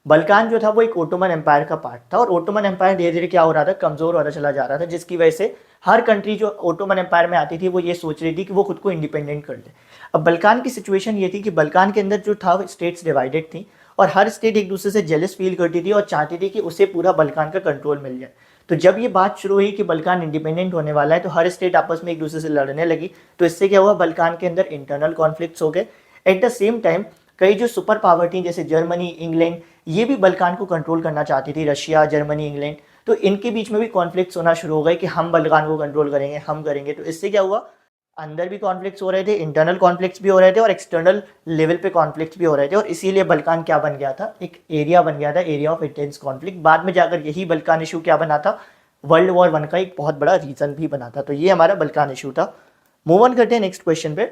बल्कान जो था वो एक ओटोमन एम्पायर का पार्ट था, और ओटोमन एम्पायर धीरे धीरे क्या हो रहा था, कमज़ोर होता चला जा रहा था, जिसकी वजह से हर कंट्री जो ओटोमन एम्पायर में आती थी वो ये सोच रही थी कि वो खुद को इंडिपेंडेंट कर ले। अब बल्कान की सिचुएशन ये थी कि बल्कान के अंदर जो था स्टेट्स डिवाइडेड थी, और हर स्टेट एक दूसरे से जेलस फील करती थी और चाहती थी कि उसे पूरा बल्कान का कंट्रोल मिल जाए। तो जब ये बात शुरू हुई कि बल्कान इंडिपेंडेंट होने वाला है, तो हर स्टेट आपस में एक दूसरे से लड़ने लगी। तो इससे क्या हुआ, बल्कान के अंदर इंटरनल कॉन्फ्लिक्ट्स हो गए। एट द सेम टाइम कई जो सुपर पावर थी, जैसे जर्मनी, इंग्लैंड, ये भी बल्कान को कंट्रोल करना चाहती थी, रशिया, जर्मनी, इंग्लैंड, तो इनके बीच में भी कॉन्फ्लिक्ट्स होना शुरू हो गए कि हम बल्कान को कंट्रोल करेंगे, हम करेंगे। तो इससे क्या हुआ, अंदर भी कॉन्फ्लिक्ट्स हो रहे थे, इंटरनल कॉन्फ्लिक्ट्स भी हो रहे थे, और एक्सटर्नल लेवल पे कॉन्फ्लिक्ट्स भी हो रहे थे, और इसीलिए बल्कान क्या बन गया था, एक एरिया बन गया था, एरिया ऑफ इंटेंस कॉन्फ्लिक्ट। बाद में जाकर यही बल्कान इशू क्या बना था, वर्ल्ड वॉर 1 का एक बहुत बड़ा रीजन भी बना था। तो ये हमारा बल्कान इशू था। मूव ऑन करते हैं नेक्स्ट क्वेश्चन पे,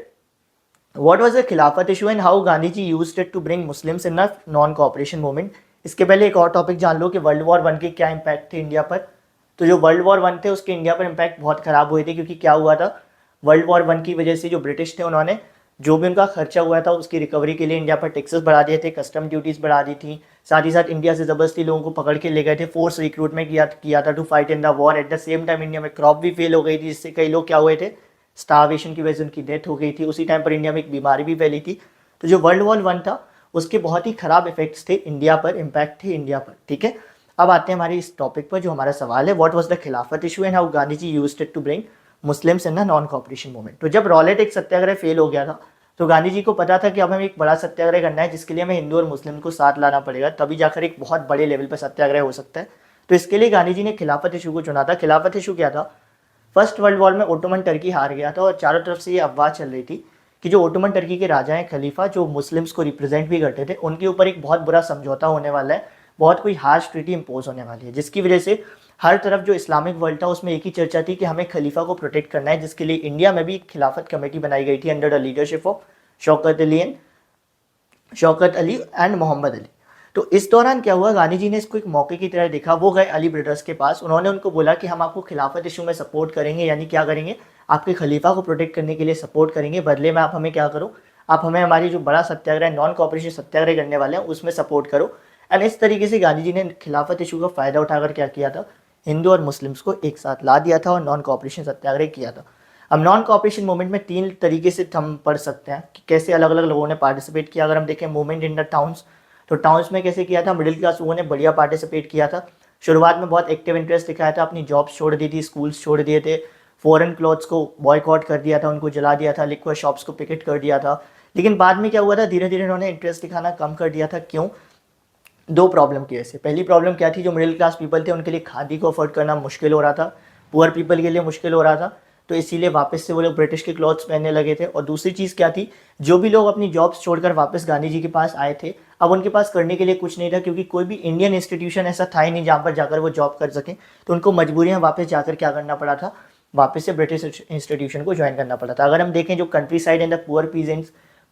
what was the Khilafat issue and how Gandhi ji used it to bring Muslims in the non cooperation movement. इसके पहले एक और टॉपिक जान लो कि वर्ल्ड वॉर 1 के क्या इम्पैक्ट थे इंडिया पर। तो जो वर्ल्ड वॉर 1 थे उसके इंडिया पर इम्पैक्ट बहुत खराब हुए थे, क्योंकि क्या हुआ था, वर्ल्ड वॉर 1 की वजह से जो ब्रिटिश थे उन्होंने जो भी उनका खर्चा हुआ था उसकी रिकवरी के लिए इंडिया पर टैक्सेस बढ़ा दिए थे, कस्टम ड्यूटीज़ बढ़ा दी थी, साथ ही साथ इंडिया से ज़बरदस्ती लोगों को पकड़ के ले गए थे, फोर्स रिक्रूटमेंट किया था to fight in the war. At the same time India में क्रॉप भी फेल हो गई थी, जिससे कई लोग क्या हुए थे, स्टारवेशन की वजह से उनकी डेथ हो गई थी। उसी टाइम पर इंडिया में एक बीमारी भी फैली थी। तो जो वर्ल्ड वॉर 1 था उसके बहुत ही ख़राब इफेक्ट्स थे इंडिया पर, इम्पैक्ट थे इंडिया पर, ठीक है। अब आते हैं हमारे इस टॉपिक पर जो हमारा सवाल है, what was the Khilafat issue and how Gandhi ji used it to bring Muslims in the non cooperation movement. तो जब रॉलेट एक सत्याग्रह फेल हो गया था तो गांधी जी को पता था कि अब हमें एक बड़ा सत्याग्रह करना है जिसके लिए हमें हिंदू और मुस्लिम को साथ लाना पड़ेगा, तभी जाकर एक बहुत बड़े लेवल पर सत्याग्रह हो सकता है। तो इसके लिए गांधी जी ने खिलाफत इशू को चुना था। खिलाफत इशू क्या था? फर्स्ट वर्ल्ड वॉर में ओटोमन टर्की हार गया था और चारों तरफ से ये अफवाह चल रही थी कि जो ओटोमन टर्की के राजा हैं, खलीफा, जो मुस्लिम्स को रिप्रेजेंट भी करते थे, उनके ऊपर एक बहुत बुरा समझौता होने वाला है, बहुत कोई हार्श ट्रीटी इम्पोज होने वाली है, जिसकी वजह से हर तरफ जो इस्लामिक वर्ल्ड था उसमें एक ही चर्चा थी कि हमें खलीफा को प्रोटेक्ट करना है, जिसके लिए इंडिया में भी एक खिलाफत कमेटी बनाई गई थी under the leadership of Shaukat Ali and Mohammad Ali. तो इस दौरान क्या हुआ, गांधी जी ने इसको एक मौके की तरह देखा। वो गए अली ब्रदर्स के पास, उन्होंने उनको बोला कि हम आपको खिलाफत इशू में सपोर्ट करेंगे, यानी क्या करेंगे, आपके खलीफा को प्रोटेक्ट करने के लिए सपोर्ट करेंगे, बदले में आप हमें क्या करो, आप हमें हमारी जो बड़ा सत्याग्रह नॉन कॉपरेशन सत्याग्रह करने वाले हैं उसमें सपोर्ट करो। एंड इस तरीके से गांधी जी ने खिलाफत इशू का फ़ायदा उठाकर क्या किया था, हिंदू और मुस्लिम्स को एक साथ ला दिया था और नॉन कॉपरेशन सत्याग्रह किया था। अब नॉन कॉपरेशन मूवमेंट में 3 तरीके से हम पढ़ सकते हैं कि कैसे अलग अलग लोगों ने पार्टिसिपेट किया। अगर हम देखें मूवमेंट इन द टाउन्स, तो टाउन्स में कैसे किया था, मिडिल क्लास लोगों ने बढ़िया पार्टिसिपेट किया था। शुरुआत में बहुत एक्टिव इंटरेस्ट दिखाया था, अपनी जॉब्स छोड़ दी थी, स्कूल्स छोड़ दिए थे, फॉरेन क्लॉथ्स को बॉयकॉट कर दिया था, उनको जला दिया था, लिक्विड शॉप्स को पिकेट कर दिया था। लेकिन बाद में क्या हुआ था, धीरे धीरे उन्होंने इंटरेस्ट दिखाना कम कर दिया था। क्यों? 2 प्रॉब्लम की वजह से। पहली प्रॉब्लम क्या थी, जो मिडिल क्लास पीपल थे उनके लिए खादी को अफोर्ड करना मुश्किल हो रहा था, पुअर पीपल के लिए मुश्किल हो रहा था, तो इसीलिए वापस से वो लोग ब्रिटिश के क्लॉथ्स पहनने लगे थे। और दूसरी चीज़ क्या थी, जो भी लोग अपनी जॉब्स छोड़कर वापस गांधी जी के पास आए थे, अब उनके पास करने के लिए कुछ नहीं था, क्योंकि कोई भी इंडियन इंस्टीट्यूशन ऐसा था ही नहीं जहाँ पर जाकर वो जॉब कर सकें। तो उनको मजबूरियाँ वापस जाकर क्या करना पड़ा था, वापस से ब्रिटिश इंस्टीट्यूशन को ज्वाइन करना पड़ा था। अगर हम देखें जो country side and the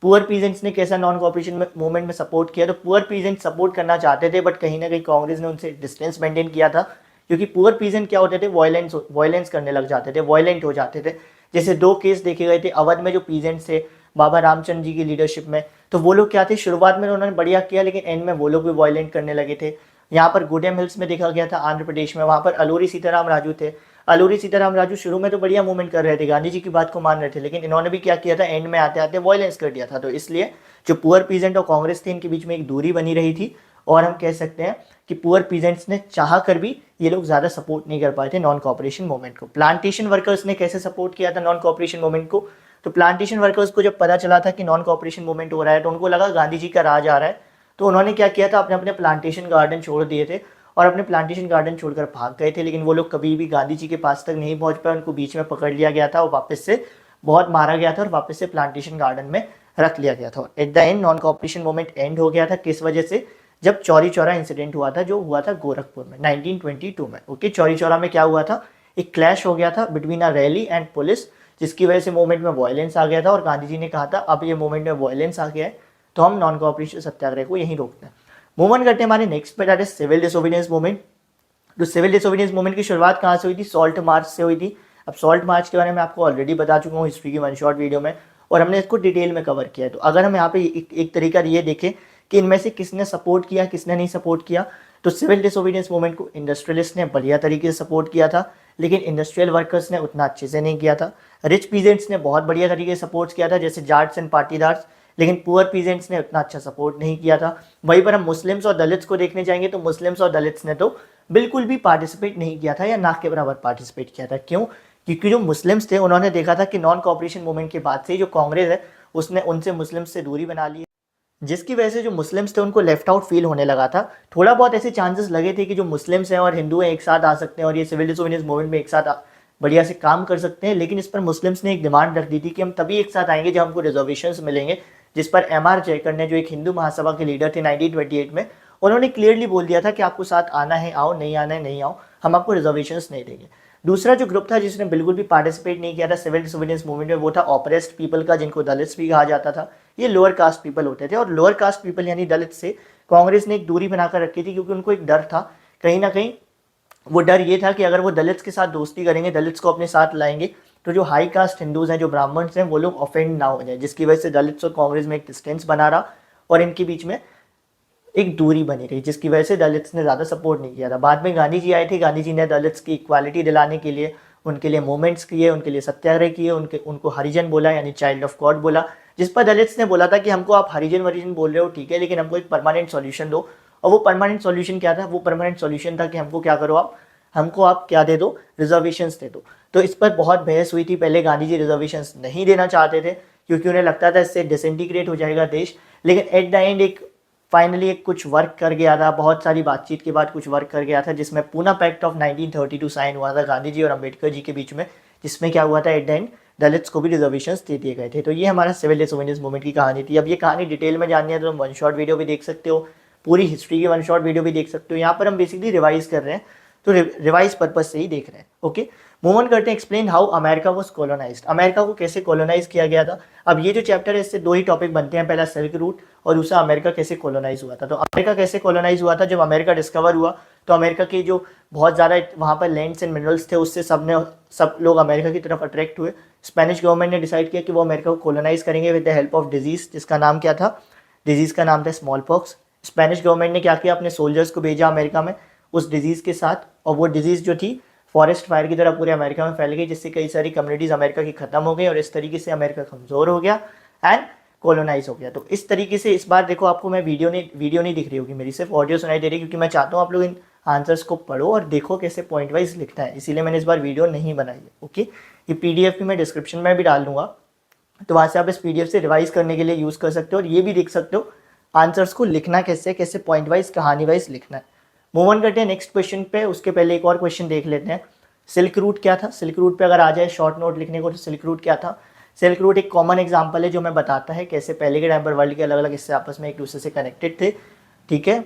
poor peasants ने कैसा नॉन कॉपरेशन मूवमेंट में सपोर्ट किया, तो पुअर पीजेंट सपोर्ट करना चाहते थे, बट कहीं ना कहीं कांग्रेस ने उनसे डिस्टेंस मेंटेन किया था, क्योंकि पुअर पीजेंट क्या होते थे, वायलेंस करने लग जाते थे, वायलेंट हो जाते थे। जैसे 2 केस देखे गए थे अवध में, जो पीजेंट्स थे बाबा रामचंद्र जी की लीडरशिप में, तो वो लोग क्या थे, शुरुआत में उन्होंने बढ़िया किया, लेकिन एंड में वो लोग भी वायलेंट करने लगे थे। यहाँ पर गुडेम हिल्स में देखा गया था आंध्र प्रदेश में, वहाँ पर अलूरी सीताराम राजू थे। अलूरी सीताराम राजू शुरू में तो बढ़िया मूवमेंट कर रहे थे, गांधी जी की बात को मान रहे थे, लेकिन इन्होंने भी क्या किया था, एंड में आते आते वायलेंस कर दिया था। तो इसलिए जो पुअर पीजेंट और कांग्रेस थे, इनके बीच में एक दूरी बनी रही थी। और हम कह सकते हैं कि पुअर पीजेंट्स ने चाह कर भी ये लोग ज़्यादा सपोर्ट नहीं कर पाए थे नॉन कॉपरेशन मूवमेंट को। प्लांटेशन वर्कर्स ने कैसे सपोर्ट किया था नॉन कॉपरेशन मूवमेंट को, तो प्लांटेशन वर्कर्स को जब पता चला था कि नॉन कॉपरेशन मूवमेंट हो रहा है, तो उनको लगा गांधी जी का राज आ रहा है, तो उन्होंने क्या किया था, अपने अपने प्लांटेशन गार्डन छोड़ दिए थे और अपने प्लांटेशन गार्डन छोड़कर भाग गए थे। लेकिन वो लोग कभी भी गांधी जी के पास तक नहीं पहुंच पाए, उनको बीच में पकड़ लिया गया था और वापस से बहुत मारा गया था और वापस से प्लांटेशन गार्डन में रख लिया गया था। At the end non cooperation movement and हो गया था। किस वजह से? जब चौरी चौरा इंसिडेंट हुआ था, जो हुआ था गोरखपुर में 1922 में। ओके, चौरी चौरा में क्या हुआ था, एक क्लैश हो गया था between a rally and police, जिसकी वजह से मूवमेंट में वायलेंस आ गया था। और गांधी जी ने कहा था अब ये मूवमेंट में वायलेंस आ गया है तो हम नॉन कॉपरेशन सत्याग्रह को यहीं रोकते हैं। मूवमेंट करते हैं हमारे नेक्स्ट पे, that is civil disobedience movement. तो सिविल डिसोबीडियंस मूवमेंट की शुरुआत कहाँ से हुई थी? सॉल्ट मार्च से हुई थी। अब सॉल्ट मार्च के बारे में आपको ऑलरेडी बता चुका हूँ हिस्ट्री की 1 शॉर्ट वीडियो में, और हमने इसको डिटेल में कवर किया है। तो अगर हम यहाँ पे एक तरीका ये देखें कि इनमें से किसने सपोर्ट किया, किसने नहीं सपोर्ट किया, तो सिविल डिसोबीडियंस मूवमेंट को इंडस्ट्रियलिस्ट ने बढ़िया तरीके से सपोर्ट किया था, लेकिन इंडस्ट्रियल वर्कर्स ने उतना अच्छे से नहीं किया था। रिच पीजेंट्स ने बहुत बढ़िया तरीके से सपोर्ट किया था, जैसे जाट्स एंड पाटीदार्स, लेकिन पुअर पीजेंट्स ने उतना अच्छा सपोर्ट नहीं किया था। वहीं पर हम मुस्लिम्स और दलित्स को देखने जाएंगे, तो मुस्लिम्स और दलित्स ने तो बिल्कुल भी पार्टिसिपेट नहीं किया था, या ना के बराबर पार्टिसिपेट किया था। क्यों? क्योंकि जो मुस्लिम्स थे उन्होंने देखा था कि नॉन कॉपरेशन मूवमेंट के बाद से जो कांग्रेस है उसने उनसे मुस्लिम्स से दूरी बना ली, जिसकी वजह से जो मुस्लिम्स थे उनको लेफ्ट आउट फील होने लगा था। थोड़ा बहुत ऐसे चांसेस लगे थे कि जो मुस्लिम्स हैं और हिंदू हैं एक साथ आ सकते हैं और ये सिविल डिसोबीडियंस मूवमेंट में एक साथ बढ़िया से काम कर सकते हैं, लेकिन इस पर मुस्लिम्स ने एक डिमांड रख दी थी कि हम तभी एक साथ आएंगे जब हमको रिजर्वेशंस मिलेंगे, जिस पर एम.आर. जयकर ने, जो एक हिंदू महासभा के लीडर थे 1928 में, उन्होंने क्लियरली बोल दिया था कि आपको साथ आना है आओ, नहीं आना है नहीं आओ, हम आपको रिजर्वेशंस नहीं देंगे। दूसरा जो ग्रुप था जिसने बिल्कुल भी पार्टिसिपेट नहीं किया था सिविल डिसोबीडियंस मूवमेंट में, वो था ऑप्रेस्ड पीपल का, जिनको दलित्स भी कहा जाता था। ये लोअर कास्ट पीपल होते थे, और लोअर कास्ट पीपल यानी दलित से कांग्रेस ने एक दूरी बनाकर रखी थी, क्योंकि उनको एक डर था, कहीं ना कहीं वो डर ये था कि अगर वो दलित्स के साथ दोस्ती करेंगे, दलित्स को अपने साथ लाएंगे, तो जो हाई कास्ट हिंदूज हैं, जो ब्राह्मण्स हैं, वो लोग ऑफेंड ना हो जाए, जिसकी वजह से दलित्स और कांग्रेस में एक डिस्टेंस बना रहा और इनके बीच में एक दूरी बनी रही, जिसकी वजह से दलित्स ने ज़्यादा सपोर्ट नहीं किया था। बाद में गांधी जी आए थे, गांधी जी ने दलित्स की इक्वालिटी दिलाने के लिए उनके लिए मूवमेंट्स किए, उनके लिए सत्याग्रह किए, उनको हरिजन बोला, यानी चाइल्ड ऑफ गॉड बोला, जिस पर दलित्स ने बोला था कि हमको आप हरिजन वरिजन बोल रहे हो ठीक है, लेकिन हमको एक परमानेंट सॉल्यूशन दो, और वो परमानेंट सॉल्यूशन क्या था, वो परमानेंट सॉल्यूशन था कि हमको क्या करो आप, हमको आप क्या दे दो, रिजर्वेशंस दे दो। तो इस पर बहुत बहस हुई थी, पहले गांधी जी रिजर्वेशंस नहीं देना चाहते थे क्योंकि उन्हें लगता था इससे डिसइंटीग्रेट हो जाएगा देश, लेकिन एट द एंड एक फाइनली एक कुछ वर्क कर गया था, बहुत सारी बातचीत के बाद कुछ वर्क कर गया था, जिसमें पूना पैक्ट ऑफ 1932 साइन हुआ था गांधी जी और अम्बेडकर जी के बीच में, जिसमें क्या हुआ था एट द एंड दलित्स को भी रिजर्वेशंस दे दिए गए थे। तो ये हमारा सिविल डिसोबीडियंस मूवमेंट की कहानी थी। अब ये कहानी डिटेल में जाननी है तो तुम वन शॉट वीडियो भी देख सकते हो, पूरी हिस्ट्री की वन शॉट वीडियो भी देख सकते हो। यहाँ पर हम बेसिकली रिवाइज कर रहे हैं, तो रिवाइज पर्पज से ही देख रहे हैं। ओके, मूव ऑन करते हैं। Explain how America was colonised, America को कैसे कॉलोनाइज किया गया था। अब ये जो चैप्टर है इससे दो ही टॉपिक बनते हैं, पहला सिल्क रूट और दूसरा अमेरिका कैसे कॉलोनाइज हुआ था। तो अमेरिका कैसे कॉलोनाइज हुआ था, जब अमेरिका डिस्कवर हुआ तो अमेरिका के जो बहुत ज़्यादा वहाँ पर लैंड्स एंड मिनरल्स थे, उससे सब लोग अमेरिका की तरफ अट्रैक्ट हुए। स्पेनिश गवर्नमेंट ने डिसाइड किया कि वो अमेरिका को कॉलोनाइज करेंगे with the help of disease, जिसका नाम क्या था, डिजीज़ का नाम था स्मॉल पॉक्स। स्पेनिश गवर्नमेंट ने क्या किया, अपने सोल्जर्स को भेजा अमेरिका में उस डिजीज़ के साथ, और वो डिजीज़ जो थी फॉरेस्ट फायर की तरह पूरे अमेरिका में फैल गई, जिससे कई सारी कम्युनिटीज़ अमेरिका की ख़त्म हो गई और इस तरीके से अमेरिका कमज़ोर हो गया एंड कॉलोनाइज हो गया। तो इस तरीके से इस बार देखो, आपको मैं वीडियो नहीं दिख रही होगी मेरी, सिर्फ ऑडियो सुनाई दे रही है, क्योंकि मैं चाहता हूँ आप लोग इन आंसर्स को पढ़ो और देखो कैसे पॉइंट वाइज लिखना है, इसीलिए मैंने इस बार वीडियो नहीं बनाई है। ओके, ये PDF भी मैं डिस्क्रिप्शन में भी डाल दूंगा, तो वहाँ से आप इस PDF से रिवाइज करने के लिए यूज़ कर सकते हो और ये भी देख सकते हो आंसर्स को लिखना कैसे पॉइंट वाइज कहानी वाइज लिखना है। मूव ऑन करते हैं नेक्स्ट क्वेश्चन पे। उसके पहले एक और क्वेश्चन देख लेते हैं, सिल्क रूट क्या था। सिल्क रूट पे अगर आ जाए शॉर्ट नोट लिखने को, तो सिल्क रूट क्या था। सिल्क रूट एक कॉमन एग्जांपल है जो मैं बताता है कैसे पहले के टाइम पर वर्ल्ड के अलग अलग हिस्से आपस में एक दूसरे से कनेक्टेड थे। ठीक है,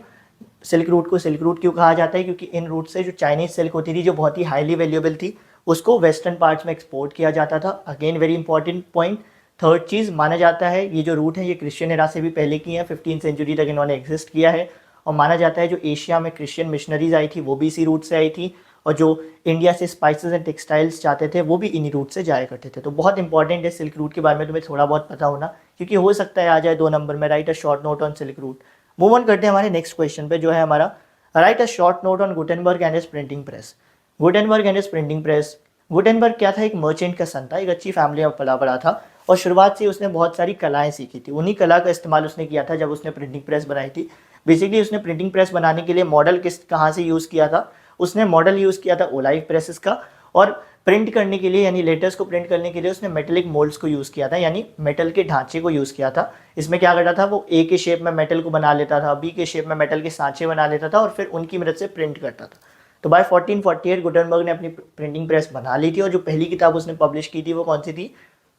सिल्क रूट को सिल्क रूट क्यों कहा जाता है, क्योंकि इन रूट से जो चाइनीज सिल्क होती थी जो बहुत ही हाईली वैल्यूएबल थी, उसको वेस्टर्न पार्ट्स में एक्सपोर्ट किया जाता था। Again very important point. Third चीज़, माना जाता है ये जो रूट है ये क्रिश्चियन एरा से भी पहले की है, 15th सेंचुरी तक इन्होंने एग्जिस्ट किया है, और माना जाता है जो एशिया में क्रिश्चियन मिशनरीज आई थी वो भी इसी रूट से आई थी, और जो इंडिया से स्पाइसेस एंड टेक्सटाइल्स चाहते थे वो भी इन्हीं रूट से जाया करते थे। तो बहुत इंपॉर्टेंट है सिल्क रूट के बारे में तुम्हें थोड़ा बहुत पता होना, क्योंकि हो सकता है आ जाए 2 नंबर में, right a short note on silk route. Move on करते हैं हमारे नेक्स्ट क्वेश्चन पे, जो है हमारा right a short note on Gutenberg and his printing press. Gutenberg and his printing press. Gutenberg क्या था, एक मर्चेंट का सन था, एक अच्छी फैमिली में पला बड़ा था, और शुरुआत से उसने बहुत सारी कलाएं सीखी थी। उन्हीं कला का इस्तेमाल उसने किया था जब उसने प्रिंटिंग प्रेस बनाई थी। बेसिकली उसने प्रिंटिंग प्रेस बनाने के लिए मॉडल कहाँ से यूज़ किया था, उसने मॉडल यूज़ किया था ओलाइव प्रेसेस का, और प्रिंट करने के लिए यानी लेटर्स को प्रिंट करने के लिए उसने मेटेलिक मोल्ड्स को यूज़ किया था, यानी मेटल के ढांचे को यूज़ किया था। इसमें क्या करता था, वो ए के शेप में मेटल को बना लेता था, बी के शेप में मेटल के सांचे बना लेता था, और फिर उनकी मदद से प्रिंट करता था। तो बाय 1448 गुटेनबर्ग ने अपनी प्रिंटिंग प्रेस बना ली थी, और जो पहली किताब उसने पब्लिश की थी वो कौन सी थी,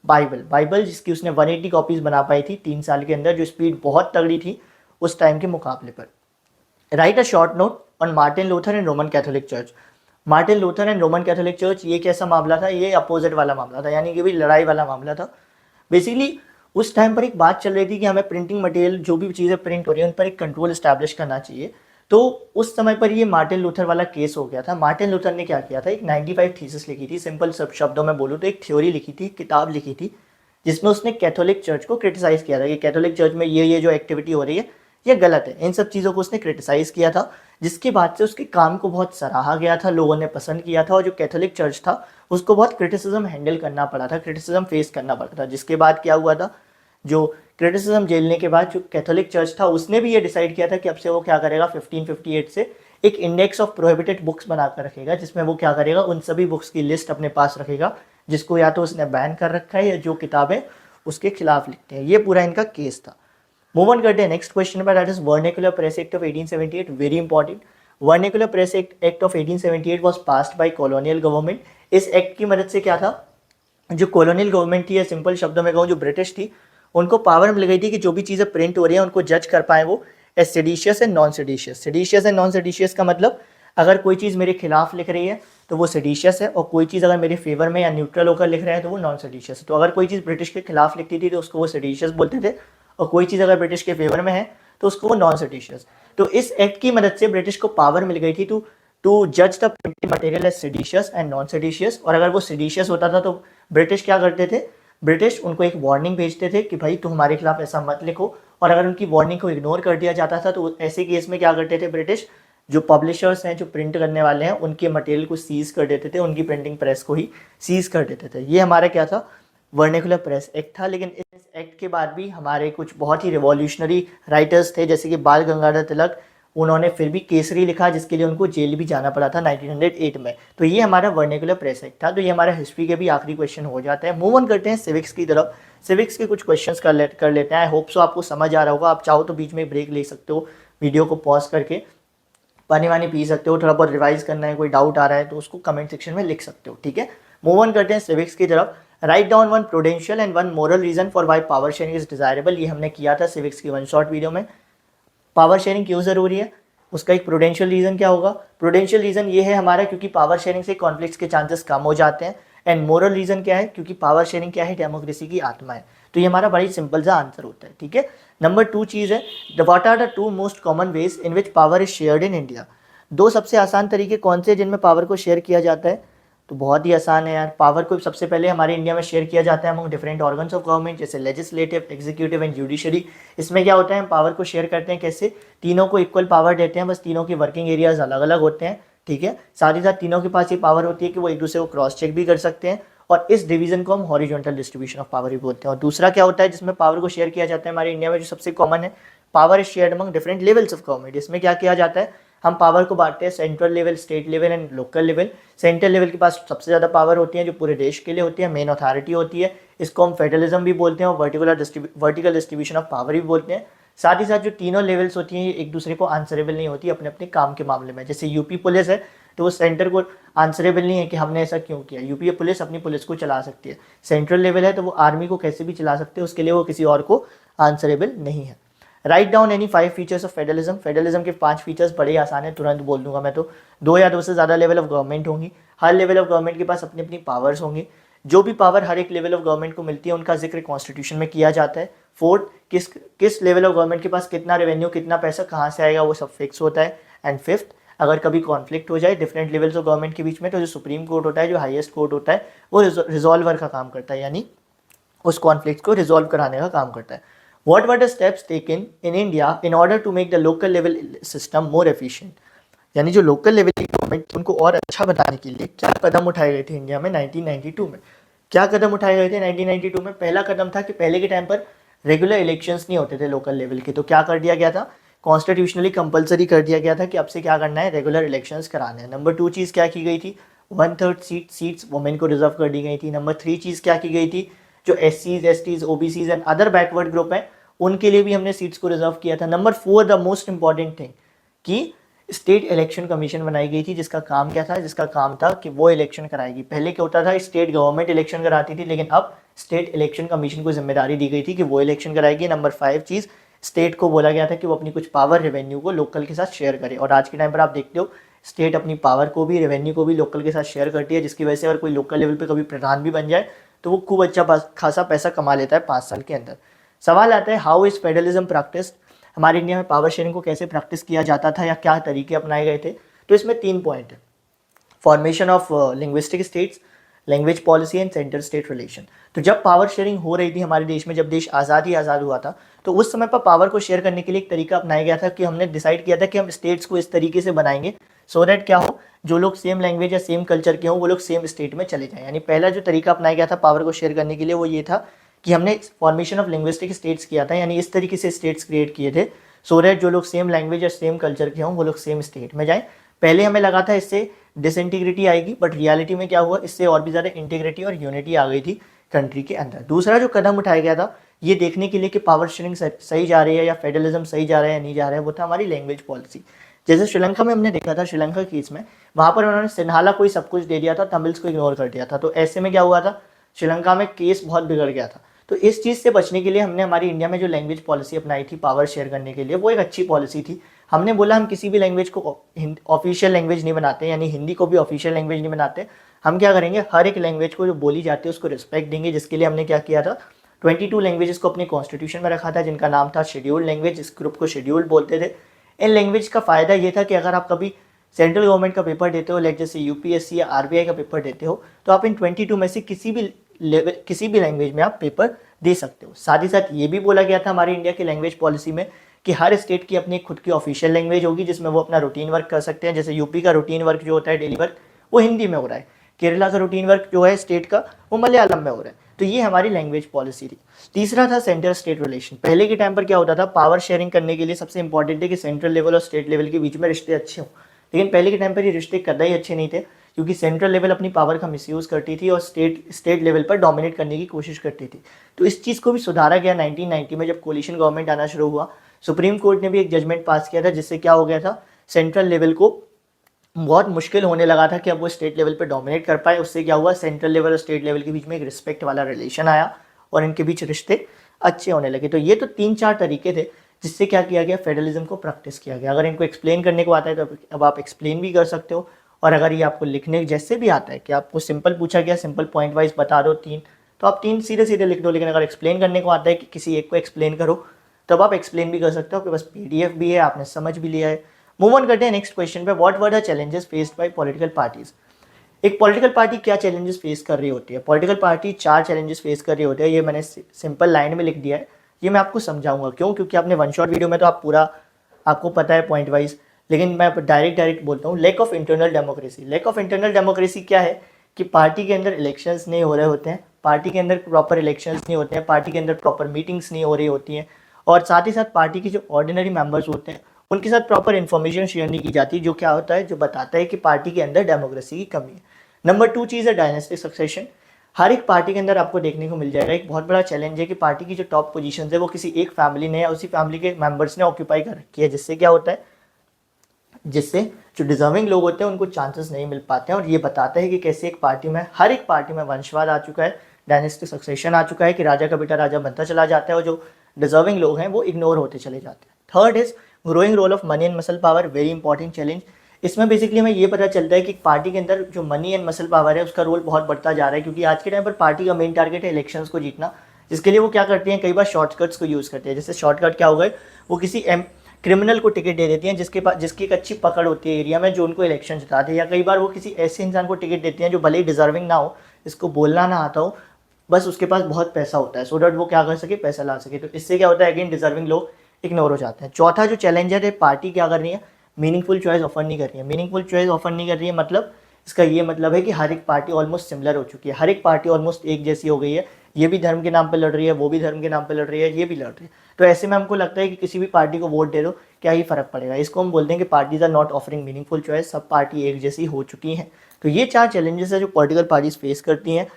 बाइबल, जिसकी उसने 180 कॉपीज़ बना पाई थी 3 साल के अंदर, जो स्पीड बहुत तगड़ी थी उस टाइम के मुकाबले पर। Right a short note on Martin Luther and Roman Catholic church. Martin Luther and Roman Catholic church, ये कैसा मामला था, ये अपोजिट वाला मामला था, यानी कि भी लड़ाई वाला मामला था। बेसिकली उस टाइम पर एक बात चल रही थी कि हमें प्रिंटिंग मटेरियल जो भी चीज़ें प्रिंट हो रही है उन पर एक कंट्रोल इस्टेब्लिश करना चाहिए। तो उस समय पर ये मार्टिन लूथर वाला केस हो गया था। मार्टिन लूथर ने क्या किया था, एक 95 थीसिस लिखी थी, सिंपल सब शब्दों में बोलूँ तो एक थ्योरी लिखी थी, किताब लिखी थी, जिसमें उसने कैथोलिक चर्च को क्रिटिसाइज़ किया था कि कैथोलिक चर्च में ये जो एक्टिविटी हो रही है ये गलत है। इन सब चीज़ों को उसने क्रिटिसाइज़ किया था, जिसके बाद से उसके काम को बहुत सराहा गया था, लोगों ने पसंद किया था, और जो कैथोलिक चर्च था उसको बहुत क्रिटिसिज्म हैंडल करना पड़ा था, क्रिटिसिज्म फेस करना पड़ा था। जिसके बाद क्या हुआ था, जो क्रिटिसिज्म झेलने के बाद जो कैथोलिक चर्च था उसने भी ये डिसाइड किया था कि अब से वो क्या करेगा, 1558 से एक इंडेक्स ऑफ प्रोहिबिटेड बुक्स बनाकर रखेगा, जिसमें वो क्या करेगा, उन सभी बुक्स की लिस्ट अपने पास रखेगा जिसको या तो उसने बैन कर रखा है या जो किताबें उसके खिलाफ लिखते हैं। ये पूरा इनका केस था। मूव ऑन करते हैं नेक्स्ट क्वेश्चन पर, that is vernacular press act of 1878। Very important, vernacular press act of 1878 was passed by colonial government. इस एक्ट की मदद से क्या था, जो कॉलोनियल गवर्नमेंट थी, या सिंपल शब्दों में कहूँ जो ब्रिटिश थी, उनको पावर मिल गई थी कि जो भी चीज़ें प्रिंट हो रही हैं उनको जज कर पाए वो as seditious and non seditious. Seditious and non seditious का मतलब, अगर कोई चीज़ मेरे खिलाफ लिख रही है तो वो सेडिशियस है, और कोई चीज़ अगर मेरे फेवर में या न्यूट्रल होकर लिख रहे हैं तो वो नॉन सेडिशियस है। तो अगर कोई चीज़ ब्रिटिश के खिलाफ लिखती थी तो उसको वो सेडिशियस बोलते थे, और कोई चीज़ अगर ब्रिटिश के फेवर में है तो उसको वो नॉन सेडिशियस। तो इस एक्ट की मदद से ब्रिटिश को पावर मिल गई थी टू जज the printed material as seditious and non seditious. और अगर वो सेडिशियस होता था तो ब्रिटिश क्या करते थे, ब्रिटिश उनको एक वार्निंग भेजते थे कि भाई तुम हमारे खिलाफ ऐसा मत लिखो, और अगर उनकी वार्निंग को इग्नोर कर दिया जाता था तो ऐसे केस में क्या करते थे ब्रिटिश, जो पब्लिशर्स हैं, जो प्रिंट करने वाले हैं, उनके मटेरियल को सीज कर देते थे, उनकी प्रिंटिंग प्रेस को ही सीज कर देते थे। ये हमारा क्या था, वर्नाक्युलर प्रेस एक्ट था। लेकिन इस एक्ट के बाद भी हमारे कुछ बहुत ही रिवॉल्यूशनरी राइटर्स थे, जैसे कि बाल गंगाधर तिलक, उन्होंने फिर भी केसरी लिखा, जिसके लिए उनको जेल भी जाना पड़ा था 1908 में। तो ये हमारा वर्नेकुलर प्रेस एक्ट था। तो ये हमारा हिस्ट्री के भी आखिरी क्वेश्चन हो जाते हैं। मूव ऑन करते हैं सिविक्स की तरफ। सिविक्स के कुछ क्वेश्चंस कर लेते हैं। आई होप सो आपको समझ आ रहा होगा। आप चाहो तो बीच में ब्रेक ले सकते हो, वीडियो को पॉज करके पानी वानी पी सकते हो, थोड़ा बहुत रिवाइज करना है, कोई डाउट आ रहा है तो उसको कमेंट सेक्शन में लिख सकते हो, ठीक है। मूव ऑन करते हैं सिविक्स की तरफ। Write down one prudential and one moral reason for why power sharing is desirable. ये हमने किया था सिविक्स की वन शॉर्ट वीडियो में। पावर शेयरिंग क्यों जरूरी है, उसका एक प्रूडेंशियल रीजन क्या होगा। प्रूडेंशियल रीजन ये है हमारा क्योंकि पावर शेयरिंग से कॉन्फ्लिक्ट्स के चांसेस कम हो जाते हैं। एंड मोरल रीजन क्या है, क्योंकि पावर शेयरिंग क्या है, डेमोक्रेसी की आत्मा है। तो ये हमारा बड़ा ही सिंपल सा आंसर होता है, ठीक है। नंबर 2 चीज है, what are the 2 most common ways in which power is shared in India. 2 सबसे आसान तरीके कौन से जिनमें पावर को शेयर किया जाता है। तो बहुत ही आसान है यार। पावर को सबसे पहले हमारे इंडिया में शेयर किया जाता है among different organs of government, जैसे लेजिस्लेटिव, एग्जीक्यूटिव एंड जुडिशरी। इसमें क्या होता है, हम पावर को शेयर करते हैं कैसे, तीनों को इक्वल पावर देते हैं, बस तीनों के वर्किंग एरियाज अलग अलग होते हैं, ठीक है। साथ ही साथ तीनों के पास ये पावर होती है कि वो एक दूसरे को क्रॉस चेक भी कर सकते हैं, और इस डिवीजन को हम हॉरिजॉन्टल डिस्ट्रीब्यूशन ऑफ पावर भी बोलते हैं। और दूसरा क्या होता है जिसमें पावर को शेयर किया जाता है हमारे इंडिया में, जो सबसे कॉमन है, power is shared among different levels of government. इसमें क्या किया जाता है, हम पावर को बांटते हैं central level, state level and local level. Central level के पास सबसे ज़्यादा पावर होती है जो पूरे देश के लिए होती है, मेन अथॉरिटी होती है। इसको हम फेडरलिज्म भी बोलते हैं और वर्टिकल डिस्ट्रीब्यूशन ऑफ पावर भी बोलते हैं। साथ ही साथ जो तीनों लेवल्स होती हैं ये एक दूसरे को आंसरेबल नहीं होती अपने अपने काम के मामले में। जैसे यूपी पुलिस है तो वो सेंटर को आंसरेबल नहीं है कि हमने ऐसा क्यों किया। यूपी पुलिस अपनी पुलिस को चला सकती है। सेंट्रल लेवल है तो वो आर्मी को कैसे भी चला सकते हैं, उसके लिए वो किसी और को आंसरेबल नहीं है। Write down any 5 features of federalism. Federalism के 5 फीचर्स बड़े ही आसान है, तुरंत बोल दूंगा मैं तो। 2 या 2 से ज़्यादा लेवल ऑफ गवर्नमेंट होंगी। हर लेवल ऑफ गवर्नमेंट के पास अपनी अपनी पावर्स होंगी। जो भी पावर हर एक लेवल ऑफ गवर्नमेंट को मिलती है उनका जिक्र कॉन्स्टिट्यूशन में किया जाता है। 4, किस लेवल ऑफ गवर्नमेंट के पास कितना रेवेन्यू, कितना पैसा कहाँ से आएगा, वो सब फिक्स होता है। एंड 5, अगर कभी कॉन्फ्लिक्ट हो जाए डिफरेंट लेवल्स ऑफ गवर्नमेंट के बीच में, तो जो सुप्रीम कोर्ट होता है, जो हाईएस्ट कोर्ट होता है, वो रिजॉल्वर का काम करता है, यानी उस कॉन्फ्लिक्ट को रिजॉल्व कराने का काम करता है। What were the steps taken in India in order to make the local level system more efficient? यानी जो लोकल लेवल की गवर्नमेंट उनको और अच्छा बनाने के लिए क्या कदम उठाए गए थे इंडिया में 1992 में। क्या कदम उठाए गए थे 1992 में। पहला कदम था कि पहले के टाइम पर रेगुलर इलेक्शंस नहीं होते थे लोकल लेवल के, तो क्या कर दिया गया था, कॉन्स्टिट्यूशनली कंपलसरी कर दिया गया था कि अब से क्या करना है, रेगुलर इलेक्शंस कराने हैं। नंबर 2 चीज़ क्या की गई थी, 1/3 सीट्स वुमेन को रिजर्व कर दी गई थी। नंबर 3 चीज़ क्या की गई थी, जो SCs, STs, OBCs and other backward group हैं उनके लिए भी हमने सीट्स को रिजर्व किया था। Number 4 the most important thing कि स्टेट इलेक्शन कमीशन बनाई गई थी, जिसका काम क्या था, जिसका काम था कि वो इलेक्शन कराएगी। पहले क्या होता था, स्टेट गवर्नमेंट इलेक्शन कराती थी, लेकिन अब स्टेट इलेक्शन कमीशन को जिम्मेदारी दी गई थी कि वो इलेक्शन कराएगी। नंबर 5 चीज़, स्टेट को बोला गया था कि वो अपनी कुछ पावर रेवेन्यू को लोकल के साथ शेयर करे। और आज के टाइम पर आप देखते हो स्टेट अपनी पावर को भी, रेवेन्यू को भी लोकल के साथ शेयर करती है, जिसकी वजह से अगर कोई लोकल लेवल पर कभी प्रधान भी बन जाए तो वो खूब अच्छा खासा पैसा कमा लेता है 5 साल के अंदर। सवाल आता है, हाउ इज फेडरलिज्म प्रैक्टिस्ड। हमारे इंडिया में पावर शेयरिंग को कैसे प्रैक्टिस किया जाता था या क्या तरीके अपनाए गए थे। तो इसमें 3 पॉइंट है, formation of linguistic states, language policy and centre state relation. तो जब पावर शेयरिंग हो रही थी हमारे देश में, जब देश आज़ाद हुआ था, तो उस समय पर पावर को शेयर करने के लिए एक तरीका अपनाया गया था कि हमने डिसाइड किया था कि हम स्टेट्स को इस तरीके से बनाएंगे सो दैट क्या हो, जो लोग सेम लैंग्वेज या सेम कल्चर के हों वो लोग सेम स्टेट में चले जाएं। यानी पहला जो तरीका अपनाया गया था पावर को शेयर करने के लिए वो ये था कि हमने फॉर्मेशन ऑफ लिंग्विस्टिक स्टेट्स किया था, यानी इस तरीके से स्टेट्स क्रिएट किए थे सो दैट जो लोग सेम लैंग्वेज या सेम कल्चर के हों वो लोग सेम स्टेट में जाएं। पहले हमें लगा था इससे डिसइंटीग्रिटी आएगी, बट रियलिटी में क्या हुआ, इससे और भी ज़्यादा इंटीग्रिटी और यूनिटी आ गई थी कंट्री के अंदर। दूसरा जो कदम उठाया गया था ये देखने के लिए कि पावर शेयरिंग सही जा रही है या फेडरलिज्म सही जा रहा है या नहीं जा रहा है, वो था हमारी लैंग्वेज पॉलिसी। जैसे श्रीलंका में हमने देखा था, श्रीलंका केस में वहाँ पर उन्होंने सिन्हाला को ही सब कुछ दे दिया था, तमिल्स को इग्नोर कर दिया था। तो ऐसे में क्या हुआ था, श्रीलंका में केस बहुत बिगड़ गया था। तो इस चीज़ से बचने के लिए हमने हमारी इंडिया में जो लैंग्वेज पॉलिसी अपनाई थी पावर शेयर करने के लिए, वो एक अच्छी पॉलिसी थी। हमने बोला हम किसी भी लैंग्वेज को ऑफिशियल लैंग्वेज नहीं बनाते, यानी हिंदी को भी ऑफिशियल लैंग्वेज नहीं बनाते। हम क्या करेंगे, हर एक लैंग्वेज को जो बोली जाती है उसको रिस्पेक्ट देंगे, जिसके लिए हमने क्या किया था, 22 लैंग्वेजेस को अपने कॉन्स्टिट्यूशन में रखा था, जिनका नाम था शेड्यूल्ड लैंग्वेज। इस ग्रुप को शेड्यूल्ड बोलते थे। इन लैंग्वेज का फ़ायदा ये था कि अगर आप कभी सेंट्रल गवर्नमेंट का पेपर देते हो, लाइक जैसे UPSC या RBI का पेपर देते हो, तो आप इन 22 में से किसी भी लैंग्वेज में आप पेपर दे सकते हो। साथ ही साथ ये भी बोला गया था हमारी इंडिया की लैंग्वेज पॉलिसी में कि हर स्टेट की अपनी खुद की ऑफिशियल लैंग्वेज होगी, जिसमें वो अपना रूटीन वर्क कर सकते हैं। जैसे यूपी का रूटीन वर्क जो होता है डेली वर्क, वो हिंदी में हो रहा है। केरला का रूटीन वर्क जो है स्टेट का, वो मलयालम में हो रहा है। तो ये हमारी लैंग्वेज पॉलिसी थी। तीसरा था सेंटर स्टेट रिलेशन। पहले के टाइम पर क्या होता था, पावर शेयरिंग करने के लिए सबसे इंपॉर्टेंट है कि सेंट्रल लेवल और स्टेट लेवल के बीच में रिश्ते अच्छे हों, लेकिन पहले के टाइम पर ये रिश्ते कतई अच्छे नहीं थे, क्योंकि सेंट्रल लेवल अपनी पावर का मिसयूज़ करती थी और स्टेट लेवल पर डोमिनेट करने की कोशिश करती थी। तो इस चीज़ को भी सुधारा गया 1990 में, जब कोलिशन गवर्नमेंट आना शुरू हुआ। सुप्रीम कोर्ट ने भी एक जजमेंट पास किया था, जिससे क्या हो गया था, सेंट्रल लेवल को बहुत मुश्किल होने लगा था कि अब वो स्टेट लेवल पे डोमिनेट कर पाए। उससे क्या हुआ, सेंट्रल लेवल और स्टेट लेवल के बीच में एक रिस्पेक्ट वाला रिलेशन आया और इनके बीच रिश्ते अच्छे होने लगे। तो ये तो 3-4 तरीके थे जिससे क्या किया गया, फेडरलिज्म को प्रैक्टिस किया गया। अगर इनको एक्सप्लेन करने को आता है तो अब आप एक्सप्लेन भी कर सकते हो, और अगर ये आपको लिखने जैसे भी आता है कि आपको सिंपल पूछा गया, सिंपल पॉइंट वाइज बता दो 3, तो आप 3 सीधे सीधे लिख दो। लेकिन अगर एक्सप्लेन करने को आता है कि किसी एक को एक्सप्लेन करो, तब आप एक्सप्लेन भी कर सकते हो, आपके पास PDF भी है, आपने समझ भी लिया है। मूव ऑन करते हैं नेक्स्ट क्वेश्चन पे। What were the challenges faced by political parties. एक पॉलिटिकल पार्टी क्या चैलेंजेस फेस कर रही होती है? पॉलिटिकल पार्टी 4 चैलेंजेस फेस कर रही होती है। ये मैंने सिंपल लाइन में लिख दिया है, ये मैं आपको समझाऊंगा क्यों, क्योंकि आपने वन शॉट वीडियो में तो आप पूरा आपको पता है पॉइंट वाइज, लेकिन मैं डायरेक्ट बोलता हूँ। Lack of internal democracy. Lack of internal democracy क्या है कि पार्टी के अंदर इलेक्शंस नहीं हो रहे होते हैं, पार्टी के अंदर प्रॉपर इलेक्शंस नहीं होते हैं, पार्टी के अंदर प्रॉपर मीटिंग्स नहीं हो रही होती हैं, और साथ ही साथ पार्टी के जो ऑर्डिनरी मेंबर्स होते हैं उनके साथ प्रॉपर इन्फॉर्मेशन शेयर नहीं की जाती, जो क्या होता है, जो बताता है कि पार्टी के अंदर डेमोक्रेसी की कमी है। नंबर 2 चीज़ है डायनेस्टिक सक्सेशन। हर एक पार्टी के अंदर आपको देखने को मिल जाएगा, एक बहुत बड़ा चैलेंज है कि पार्टी की जो टॉप पोजीशन है वो किसी एक फैमिली ने या उसी फैमिली के मेंबर्स ने ऑक्यूपाई कर रखी है, जिससे क्या होता है, जिससे जो डिजर्विंग लोग होते हैं उनको चांसेस नहीं मिल पाते हैं। और ये बताता है कि कैसे एक पार्टी में, हर एक पार्टी में वंशवाद आ चुका है, डायनेस्टिक सक्सेशन आ चुका है, कि राजा का बेटा राजा बनता चला जाता है और जो डिजर्विंग लोग हैं वो इग्नोर होते चले जाते हैं। Third is growing role of money and muscle power. Very important challenge. इसमें बेसिकली हमें ये पता चलता है कि पार्टी के अंदर जो मनी एंड मसल पावर है उसका रोल बहुत बढ़ता जा रहा है, क्योंकि आज के टाइम पर पार्टी का मेन टारगेट है इलेक्शंस को जीतना, जिसके लिए वो क्या करती हैं, कई बार शॉर्टकट्स को यूज़ करते हैं। जैसे शॉर्टकट क्या हो गए, वो किसी क्रिमिनल को टिकट दे देती हैं जिसकी एक अच्छी पकड़ होती है एरिया में, जो उनको इलेक्शन जिताते हैं, या कई बार वो किसी ऐसे इंसान को टिकट देती हैं जो भले ही डिजर्विंग ना हो, इसको बोलना ना आता हो, बस उसके पास बहुत पैसा होता है, सो डैट वो क्या कर सके, पैसा ला सके। तो इससे क्या होता है, अगेन डिजर्विंग लोग इग्नोर हो जाते हैं। चौथा जो चैलेंज है, पार्टी क्या कर रही है, मीनिंगफुल चॉइस ऑफर नहीं कर रही है। मीनिंगफुल चॉइस ऑफर नहीं कर रही है मतलब, इसका ये मतलब है कि हर एक पार्टी ऑलमोस्ट सिमिलर हो चुकी है, हर एक पार्टी ऑलमोस्ट एक जैसी हो गई है। ये भी धर्म के नाम पे लड़ रही है, वो भी धर्म के नाम पे लड़ रही है, ये भी लड़ रही है। तो ऐसे में हमको लगता है कि किसी भी पार्टी को वोट दे दो, क्या ही फर्क पड़ेगा। इसको हम बोलते हैं कि parties are not offering meaningful choice, सब पार्टी एक जैसी हो चुकी हैं। तो ये 4 चैलेंजेस है जो पॉलिटिकल पार्टीज फेस करती हैं।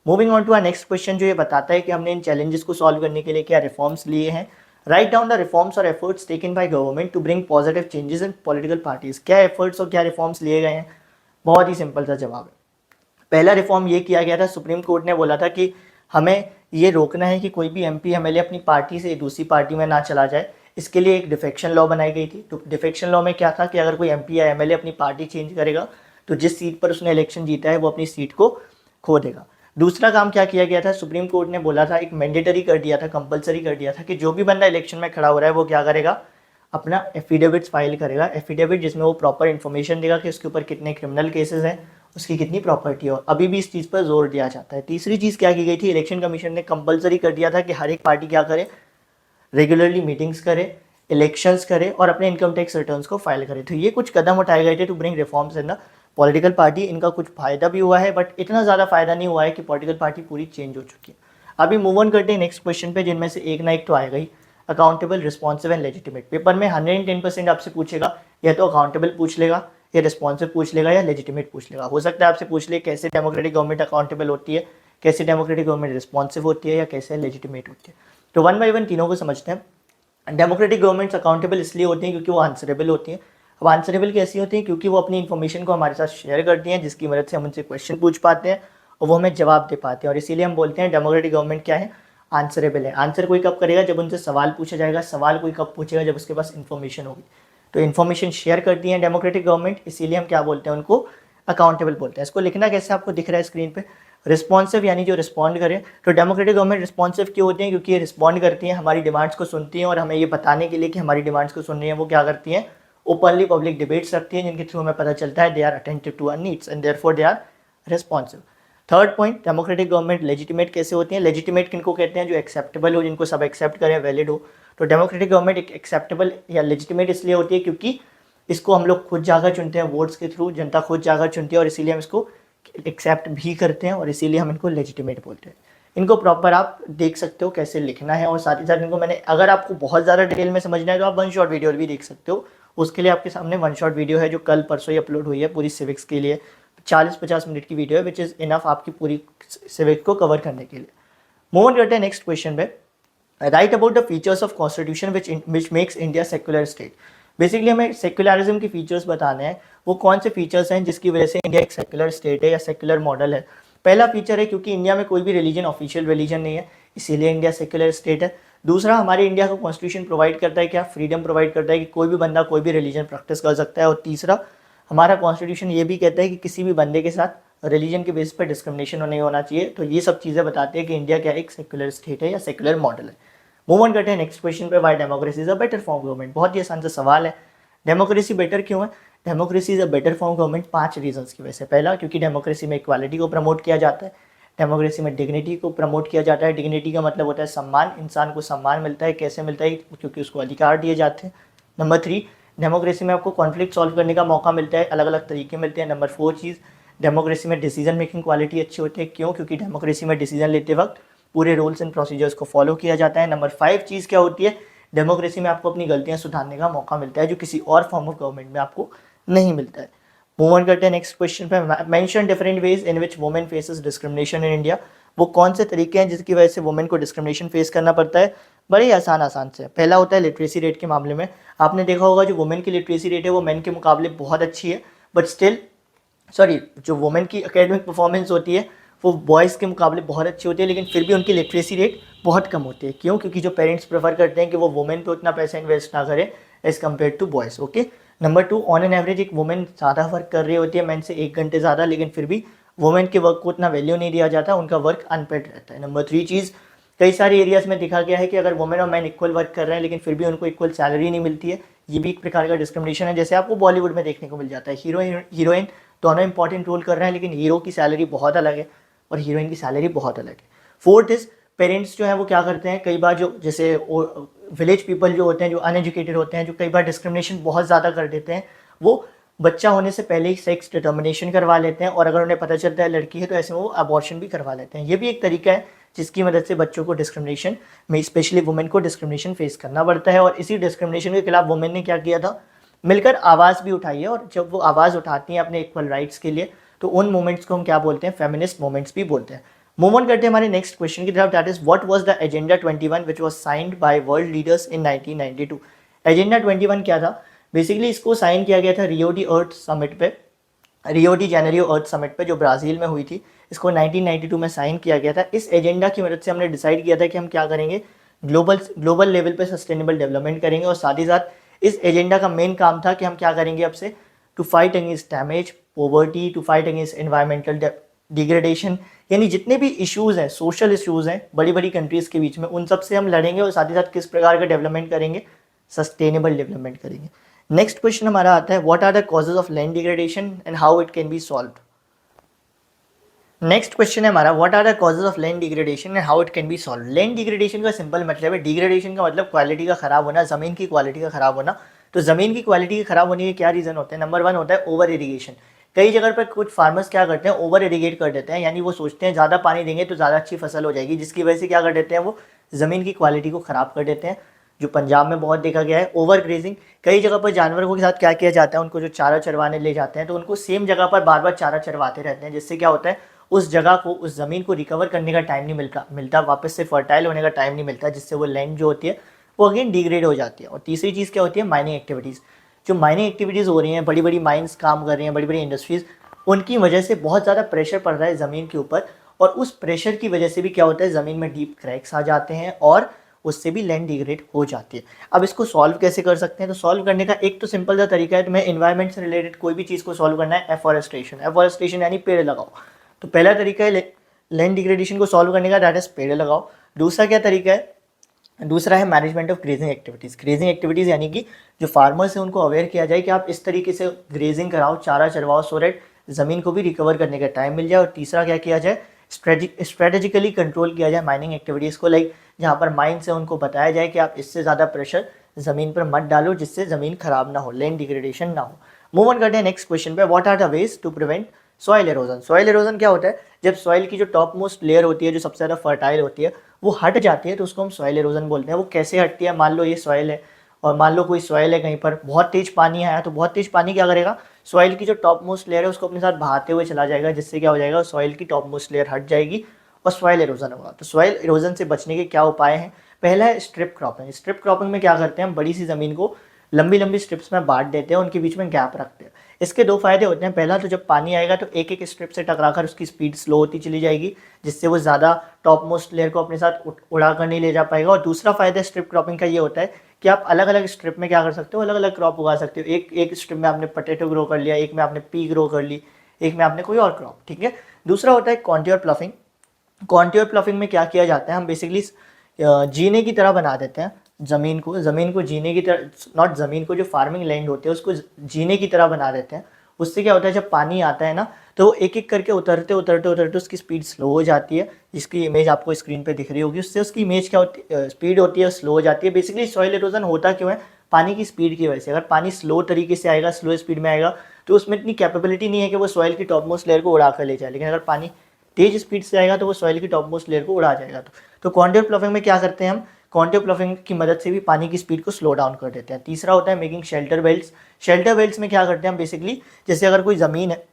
Moving on to our next question, जो ये बताता है कि हमने इन चैलेंजेस को सॉल्व करने के लिए क्या रिफॉर्म्स लिए हैं। राइट डाउन द रिफॉर्म्स और efforts taken by government to bring positive changes in political parties. क्या एफर्ट्स और क्या रिफॉर्म्स लिए गए हैं? बहुत ही सिंपल सा जवाब है। पहला रिफॉर्म ये किया गया था, सुप्रीम कोर्ट ने बोला था कि हमें ये रोकना है कि कोई भी MP MLA अपनी पार्टी से दूसरी पार्टी में ना चला जाए। इसके लिए एक डिफेक्शन लॉ बनाई गई थी। तो डिफेक्शन लॉ में क्या था कि अगर कोई MP या MLA अपनी पार्टी चेंज करेगा तो जिस सीट पर उसने इलेक्शन जीता है वो अपनी सीट को खो देगा। दूसरा काम क्या किया गया था, सुप्रीम कोर्ट ने बोला था, एक मैंडेटरी कर दिया था, कंपलसरी कर दिया था कि जो भी बंदा इलेक्शन में खड़ा हो रहा है वो क्या करेगा, अपना एफिडेविट्स फाइल करेगा। एफिडेविट जिसमें वो प्रॉपर इन्फॉर्मेशन देगा कि उसके ऊपर कितने क्रिमिनल केसेस हैं, उसकी कितनी प्रॉपर्टी हो। अभी भी इस चीज़ पर जोर दिया जाता है। तीसरी चीज़ क्या की गई थी, इलेक्शन कमीशन ने कंपलसरी कर दिया था कि हर एक पार्टी क्या करे, रेगुलरली मीटिंग्स करे, इलेक्शंस करे और अपने इनकम टैक्स रिटर्न्स को फाइल करे। तो ये कुछ कदम उठाए गए थे to bring reforms in the political party. इनका कुछ फायदा भी हुआ है, बट इतना ज़्यादा फायदा नहीं हुआ है कि पॉलिटिकल पार्टी पूरी चेंज हो चुकी है। अभी मूव ऑन करते हैं नेक्स्ट क्वेश्चन पे, जिनमें से एक ना एक तो आएगा ही, accountable, responsive and legitimate. Paper में 110% आपसे पूछेगा, या तो अकाउंटेबल पूछ लेगा, या रिस्पॉन्सिव पूछ लेगा, या लेजिटिमेट पूछ लेगा। हो सकता है आपसे पूछ ले कैसे डेमोक्रेटिक गवर्नमेंट अकाउंटेबल होती है, कैसे डेमोक्रेटिक गवर्नमेंट रिस्पॉन्सिव होती है, या कैसे लेजिटिमेट होती है। तो वन बाई वन तीनों को समझते हैं। डेमोक्रेटिक गवर्नमेंट्स अकाउंटेबल इसलिए होती हैं क्योंकि वो आंसरेबल होती हैं। अब आंसरेबल कैसी होती हैं, क्योंकि वो अपनी इन्फॉर्मेशन को हमारे साथ शेयर करती हैं, जिसकी मदद से हम उनसे क्वेश्चन पूछ पाते हैं और वो हमें जवाब दे पाते हैं। और इसीलिए हम बोलते हैं डेमोक्रेटिक गवर्नमेंट क्या है, आंसरेबल है। आंसर कोई कब करेगा, जब उनसे सवाल पूछा जाएगा। सवाल कोई कब पूछेगा, जब उसके पास इन्फॉर्मेशन होगी। तो इन्फॉर्मेशन शेयर करती है डेमोक्रेटिक गवर्नमेंट, इसीलिए हम क्या बोलते हैं, उनको अकाउंटेबल बोलते हैं। इसको लिखना कैसे आपको दिख रहा है स्क्रीन पे, रिस्पॉन्सिव यानी जो रिस्पॉन्ड करे। तो डेमोक्रेटिक गवर्नमेंट रिस्पॉन्सिव क्यों होती हैं, क्योंकि ये रिस्पॉन्ड करती हैं, हमारी डिमांड्स को सुनती हैं, और हमें ये बताने के लिए कि हमारी डिमांड्स को सुन रही हैं वो क्या करती हैं, ओपनली पब्लिक डिबेट्स रखती हैं, जिनके थ्रू हमें पता चलता है they are attentive to our needs and therefore they are responsive. Third point, democratic government legitimate कैसे होती हैं। लेजिटिमेट किनको कहते हैं, जो एक्सेप्टेबल हो, जिनको सब एक्सेप्ट करें, वैलिड हो। तो डेमोक्रेटिक गवर्नमेंट एक एक्सेप्टेबल या लेजिटिमेट इसलिए होती है क्योंकि इसको हम लोग खुद जाकर चुनते हैं, वोट्स के थ्रू जनता खुद जाकर चुनती है, और इसीलिए हम इसको एक्सेप्ट भी करते हैं, और इसीलिए हम इनको लेजिटिमेट बोलते हैं। इनको प्रॉपर आप देख सकते हो कैसे लिखना है, और साथ ही साथ इनको मैंने, अगर आपको बहुत ज़्यादा डिटेल में समझना है तो आप वन शॉट वीडियो भी देख सकते हो। उसके लिए आपके सामने वन शॉट वीडियो है जो कल परसों ही अपलोड हुई है पूरी सिविक्स के लिए, 40-50 मिनट की वीडियो है, विच इज़ इनफ आपकी पूरी सिविक्स को कवर करने के लिए। मूव ऑन करते हैं नेक्स्ट क्वेश्चन पे। Right about the features of constitution which makes India secular state. Basically हमें सेक्युलरिज्म के फीचर्स बताने हैं, वो कौन से फीचर्स हैं जिसकी वजह से इंडिया एक सेक्युलर स्टेट है या सेक्युलर मॉडल है। पहला फीचर है क्योंकि इंडिया में कोई भी रिलीजन ऑफिशियल रिलीजन नहीं है, इसीलिए इंडिया सेक्युलर स्टेट है। दूसरा, हमारे इंडिया को कॉन्स्टिट्यूशन प्रोवाइड करता है क्या, फ्रीडम प्रोवाइड करता है कि कोई भी बंदा कोई भी रिलीजन प्रैक्टिस कर सकता है। और तीसरा, हमारा कॉन्स्टिट्यूशन ये भी कहता है कि किसी भी बंदे के साथ रिलीजन के बेसिस पर डिस्क्रिमिनेशन नहीं होना चाहिए। तो ये सब चीज़ें बताते हैं कि इंडिया क्या एक सेक्युलर स्टेट है या सेक्युलर मॉडल है। मूव ऑन करते हैं नेक्स्ट क्वेश्चन पे। Y democracy is a better form government. बहुत ही आसान सा सवाल है, डेमोक्रेसी बेटर क्यों है? Democracy is a better form government 5 reasons की वजह से। पहला, क्योंकि डेमोक्रेसी में इक्वालिटी को प्रमोट किया जाता है, डेमोक्रेसी में डिग्निटी को प्रमोट किया जाता है। डिग्निटी का मतलब होता है सम्मान, इंसान को सम्मान मिलता है। कैसे मिलता है? क्योंकि उसको अधिकार दिए जाते हैं। नंबर 3, डेमोक्रेसी में आपको कॉन्फ्लिक्ट सॉल्व करने का मौका मिलता है, अलग अलग तरीके मिलते हैं। नंबर 4 चीज़, डेमोक्रेसी में डिसीजन मेकिंग क्वालिटी अच्छी होती है। क्यों? क्योंकि डेमोक्रेसी में डिसीजन लेते वक्त पूरे रूल्स एंड प्रोसीजर्स को फॉलो किया जाता है। नंबर 5 चीज़ क्या होती है, डेमोक्रेसी में आपको अपनी गलतियां सुधारने का मौका मिलता है, जो किसी और फॉर्म ऑफ गवर्नमेंट में आपको नहीं मिलता है। मूव ऑन करते हैं नेक्स्ट क्वेश्चन पे। Mention different ways in which women faces discrimination in India. वो कौन से तरीके हैं जिसकी वजह से वुमेन को डिस्क्रिमिनेशन फेस करना पड़ता है? बड़े ही आसान से। पहला होता है लिटरेसी रेट के मामले में। आपने देखा होगा जो वुमेन की लिटरेसी रेट है वो मेन के मुकाबले बहुत अच्छी है, बट स्टिल जो वुमेन की एकेडमिक परफॉर्मेंस होती है वो बॉयज़ के मुकाबले बहुत अच्छी होती है, लेकिन फिर भी उनकी लिटरेसी रेट बहुत कम होती है। क्यों? क्योंकि जो पेरेंट्स प्रेफर करते हैं कि वो वुमेन पे उतना पैसा इन्वेस्ट ना करें as compare to boys. Okay. Number 2, on an average एक वुमेन ज़्यादा वर्क कर रही होती है मैन से 1 घंटे ज़्यादा, लेकिन फिर भी वुमेन के वर्क को उतना वैल्यू नहीं दिया जाता, उनका वर्क अनपेड रहता है। नंबर 3 चीज़, कई सारे एरियाज में देखा गया है कि अगर वुमेन और मैन इक्वल वर्क कर रहे हैं लेकिन फिर भी उनको इक्वल सैलरी नहीं मिलती है। ये भी एक प्रकार का डिस्क्रिमिनेशन है, जैसे आपको बॉलीवुड में देखने को मिल जाता है। हीरोइन दोनों इंपॉर्टेंट रोल कर रहे हैं, लेकिन हीरो की सैलरी बहुत अलग है और हीरोइन की सैलरी बहुत अलग है। 4th इज, पेरेंट्स जो है वो क्या करते हैं, कई बार जो जैसे विलेज पीपल जो होते हैं, जो अनएजुकेटेड होते हैं, जो कई बार डिस्क्रिमिनेशन बहुत ज़्यादा कर देते हैं, वो बच्चा होने से पहले ही सेक्स डिटर्मिनेशन करवा लेते हैं, और अगर उन्हें पता चलता है लड़की है तो ऐसे में वो अबॉर्शन भी करवा लेते हैं। ये भी एक तरीका है जिसकी मदद से बच्चों को डिस्क्रिमिनेशन में, स्पेशली वुमेन को डिस्क्रिमिनेशन फेस करना पड़ता है। और इसी डिस्क्रिमिनेशन के खिलाफ वुमेन ने क्या किया था, मिलकर आवाज़ भी उठाई है, और जब वो आवाज़ उठाती हैं अपने इक्वल राइट्स के लिए तो उन मोमेंट्स को हम क्या बोलते हैं, फेमिनिस्ट मोमेंट्स भी बोलते हैं। मूव ऑन करते हैं हमारे नेक्स्ट क्वेश्चन की तरफ, that is what was the agenda 21 which was signed by world leaders in 1992। Agenda 21 क्या था? बेसिकली इसको साइन किया गया था रियो डी अर्थ समिट पे, रियो डी जेनेरियो अर्थ समिट पे जो ब्राज़ील में हुई थी। इसको 1992 में साइन किया गया था। इस एजेंडा की मदद से हमने डिसाइड किया था कि हम क्या करेंगे, ग्लोबल लेवल पे सस्टेनेबल डेवलपमेंट करेंगे, और साथ ही साथ इस एजेंडा का मेन काम था कि हम क्या करेंगे अब से, to fight against damage, poverty, to fight against environmental degradation, यानी जितने भी इश्यूज़ हैं, सोशल इश्यूज़ हैं बड़ी बड़ी कंट्रीज़ के बीच में, उन सब से हम लड़ेंगे, और साथ ही साथ किस प्रकार का डेवलपमेंट करेंगे, सस्टेनेबल डेवलपमेंट करेंगे। नेक्स्ट क्वेश्चन हमारा आता है, what are the causes of land degradation and how it can be solved. Next question है हमारा, what are the causes of land degradation and how it can be solve. Land degradation का simple मतलब है, degradation का मतलब quality का खराब होना, ज़मीन की क्वालिटी का खराब होना। तो ज़मीन की क्वालिटी के खराब होने के क्या रीज़न होते हैं? नंबर 1 होता है ओवर इरीगेशन। कई जगह पर कुछ फार्मर्स क्या करते हैं, ओवर इरीगेट कर देते हैं, यानी वो सोचते हैं ज़्यादा पानी देंगे तो ज़्यादा अच्छी फसल हो जाएगी, जिसकी वजह से क्या कर देते हैं, वो ज़मीन की क्वालिटी को ख़राब कर देते हैं, जो पंजाब में बहुत देखा गया है। ओवर ग्रेजिंग, कई जगह पर जानवरों के साथ क्या किया जाता है, उनको जो चारा चरवाने ले जाते हैं तो उनको सेम जगह पर बार बार चारा चरवाते रहते हैं, जिससे क्या होता है, उस जगह को, उस ज़मीन को रिकवर करने का टाइम नहीं मिलता, वापस से फर्टाइल होने का टाइम नहीं मिलता, जिससे वो लैंड जो होती है वो अगेन डिग्रेड हो जाती है। और तीसरी चीज़ क्या होती है, माइनिंग एक्टिविटीज़। जो माइनिंग एक्टिविटीज़ हो रही हैं, बड़ी बड़ी माइंस काम कर रही हैं, बड़ी बड़ी इंडस्ट्रीज़, उनकी वजह से बहुत ज़्यादा प्रेशर पड़ रहा है ज़मीन के ऊपर, और उस प्रेशर की वजह से भी क्या होता है, ज़मीन में डीप क्रैक्स आ जाते हैं और उससे भी लैंड डिग्रेड हो जाती है। अब इसको सॉल्व कैसे कर सकते हैं? तो सॉल्व करने का एक तो सिंपल सा तरीका है, तुम्हें एनवायरनमेंट से रिलेटेड कोई भी चीज़ को सॉल्व करना है, एफॉरेस्टेशन यानी पेड़ लगाओ। तो पहला तरीका है लैंड डिग्रेडेशन को सॉल्व करने का, दैट इज पेड़ लगाओ। दूसरा क्या तरीका है? दूसरा है management of grazing activities. Grazing activities यानी कि जो फार्मर्स हैं उनको अवेयर किया जाए कि आप इस तरीके से ग्रेजिंग कराओ, चारा चरवाओ, सो दैट ज़मीन को भी रिकवर करने का टाइम मिल जाए। और तीसरा क्या किया जाए, स्ट्रेटेजिकली कंट्रोल किया जाए माइनिंग एक्टिविटीज़ को, लाइक जहाँ पर माइंस है उनको बताया जाए कि आप इससे ज़्यादा प्रेशर ज़मीन पर मत डालो, जिससे ज़मीन खराब ना हो, लैंड डिग्रेडेशन ना हो। मूव ऑन करते हैं नेक्स्ट क्वेश्चन पे, what are the ways to prevent soil erosion. Soil erosion क्या होता है, जब सॉइल की जो टॉप मोस्ट लेयर होती है जो सबसे ज़्यादा फर्टाइल होती है वो हट जाती है तो उसको हम सॉइल एरोजन बोलते हैं। वो कैसे हटती है, मान लो ये सॉइल है और मान लो कोई सॉइल है कहीं पर, बहुत तेज पानी आया तो बहुत तेज पानी क्या करेगा, सॉइल की जो टॉप मोस्ट लेयर है उसको अपने साथ बहाते हुए चला जाएगा, जिससे क्या हो जाएगा, सॉइल की टॉप मोस्ट लेयर हट जाएगी और सॉइल एरोजन होगा। तो सॉइल एरोजन से बचने के क्या उपाय हैं, पहला है स्ट्रिप क्रॉपिंग। स्ट्रिप क्रॉपिंग में क्या करते हैं, हम बड़ी सी ज़मीन को लंबी लंबी स्ट्रिप्स में बांट देते हैं, उनके बीच में गैप रखते हैं। इसके दो फायदे होते हैं, पहला तो जब पानी आएगा तो एक एक स्ट्रिप से टकराकर उसकी स्पीड स्लो होती चली जाएगी, जिससे वो ज़्यादा टॉप मोस्ट लेयर को अपने साथ उड़ा कर नहीं ले जा पाएगा। और दूसरा फायदा स्ट्रिप क्रॉपिंग का ये होता है कि आप अलग अलग स्ट्रिप में क्या कर सकते हो, अलग अलग क्रॉप उगा सकते हो। एक स्ट्रिप में आपने पोटैटो ग्रो कर लिया, एक में आपने पी ग्रो कर ली, एक में आपने कोई और क्रॉप, ठीक है। दूसरा होता है कॉन्ट्योर प्लफिंग। कॉन्ट्योर प्लफिंग में क्या किया जाता है, हम बेसिकली जीने की तरह बना देते हैं ज़मीन को जीने की तरह, नॉट ज़मीन को, जो फार्मिंग लैंड होते हैं उसको जीने की तरह बना देते हैं। उससे क्या होता है, जब पानी आता है ना तो वो एक एक करके उतरते उतरते उतरते उसकी स्पीड स्लो हो जाती है, जिसकी इमेज आपको स्क्रीन पे दिख रही होगी। उससे उसकी इमेज क्या होती है, स्पीड होती है, स्लो हो जाती है। बेसिकली सॉइल एरोजन होता क्यों है, पानी की स्पीड की वजह से। अगर पानी स्लो तरीके से आएगा, स्लो स्पीड में आएगा, तो उसमें इतनी कैपेबिलिटी नहीं है कि वो सॉइल की टॉप मोस्ट लेयर को उड़ा कर ले जाए। लेकिन अगर पानी तेज स्पीड से आएगा तो वो सॉइल की टॉप मोस्ट लेयर को उड़ा जाएगा। तो कॉन्ट्योर प्लफिंग में क्या करते हैं, हम कॉन्ट्योर प्लफिंग की मदद से भी पानी की स्पीड को स्लो डाउन कर देते हैं। तीसरा होता है making shelter belts. Shelter belts में क्या करते हैं हम, बेसिकली जैसे अगर कोई ज़मीन है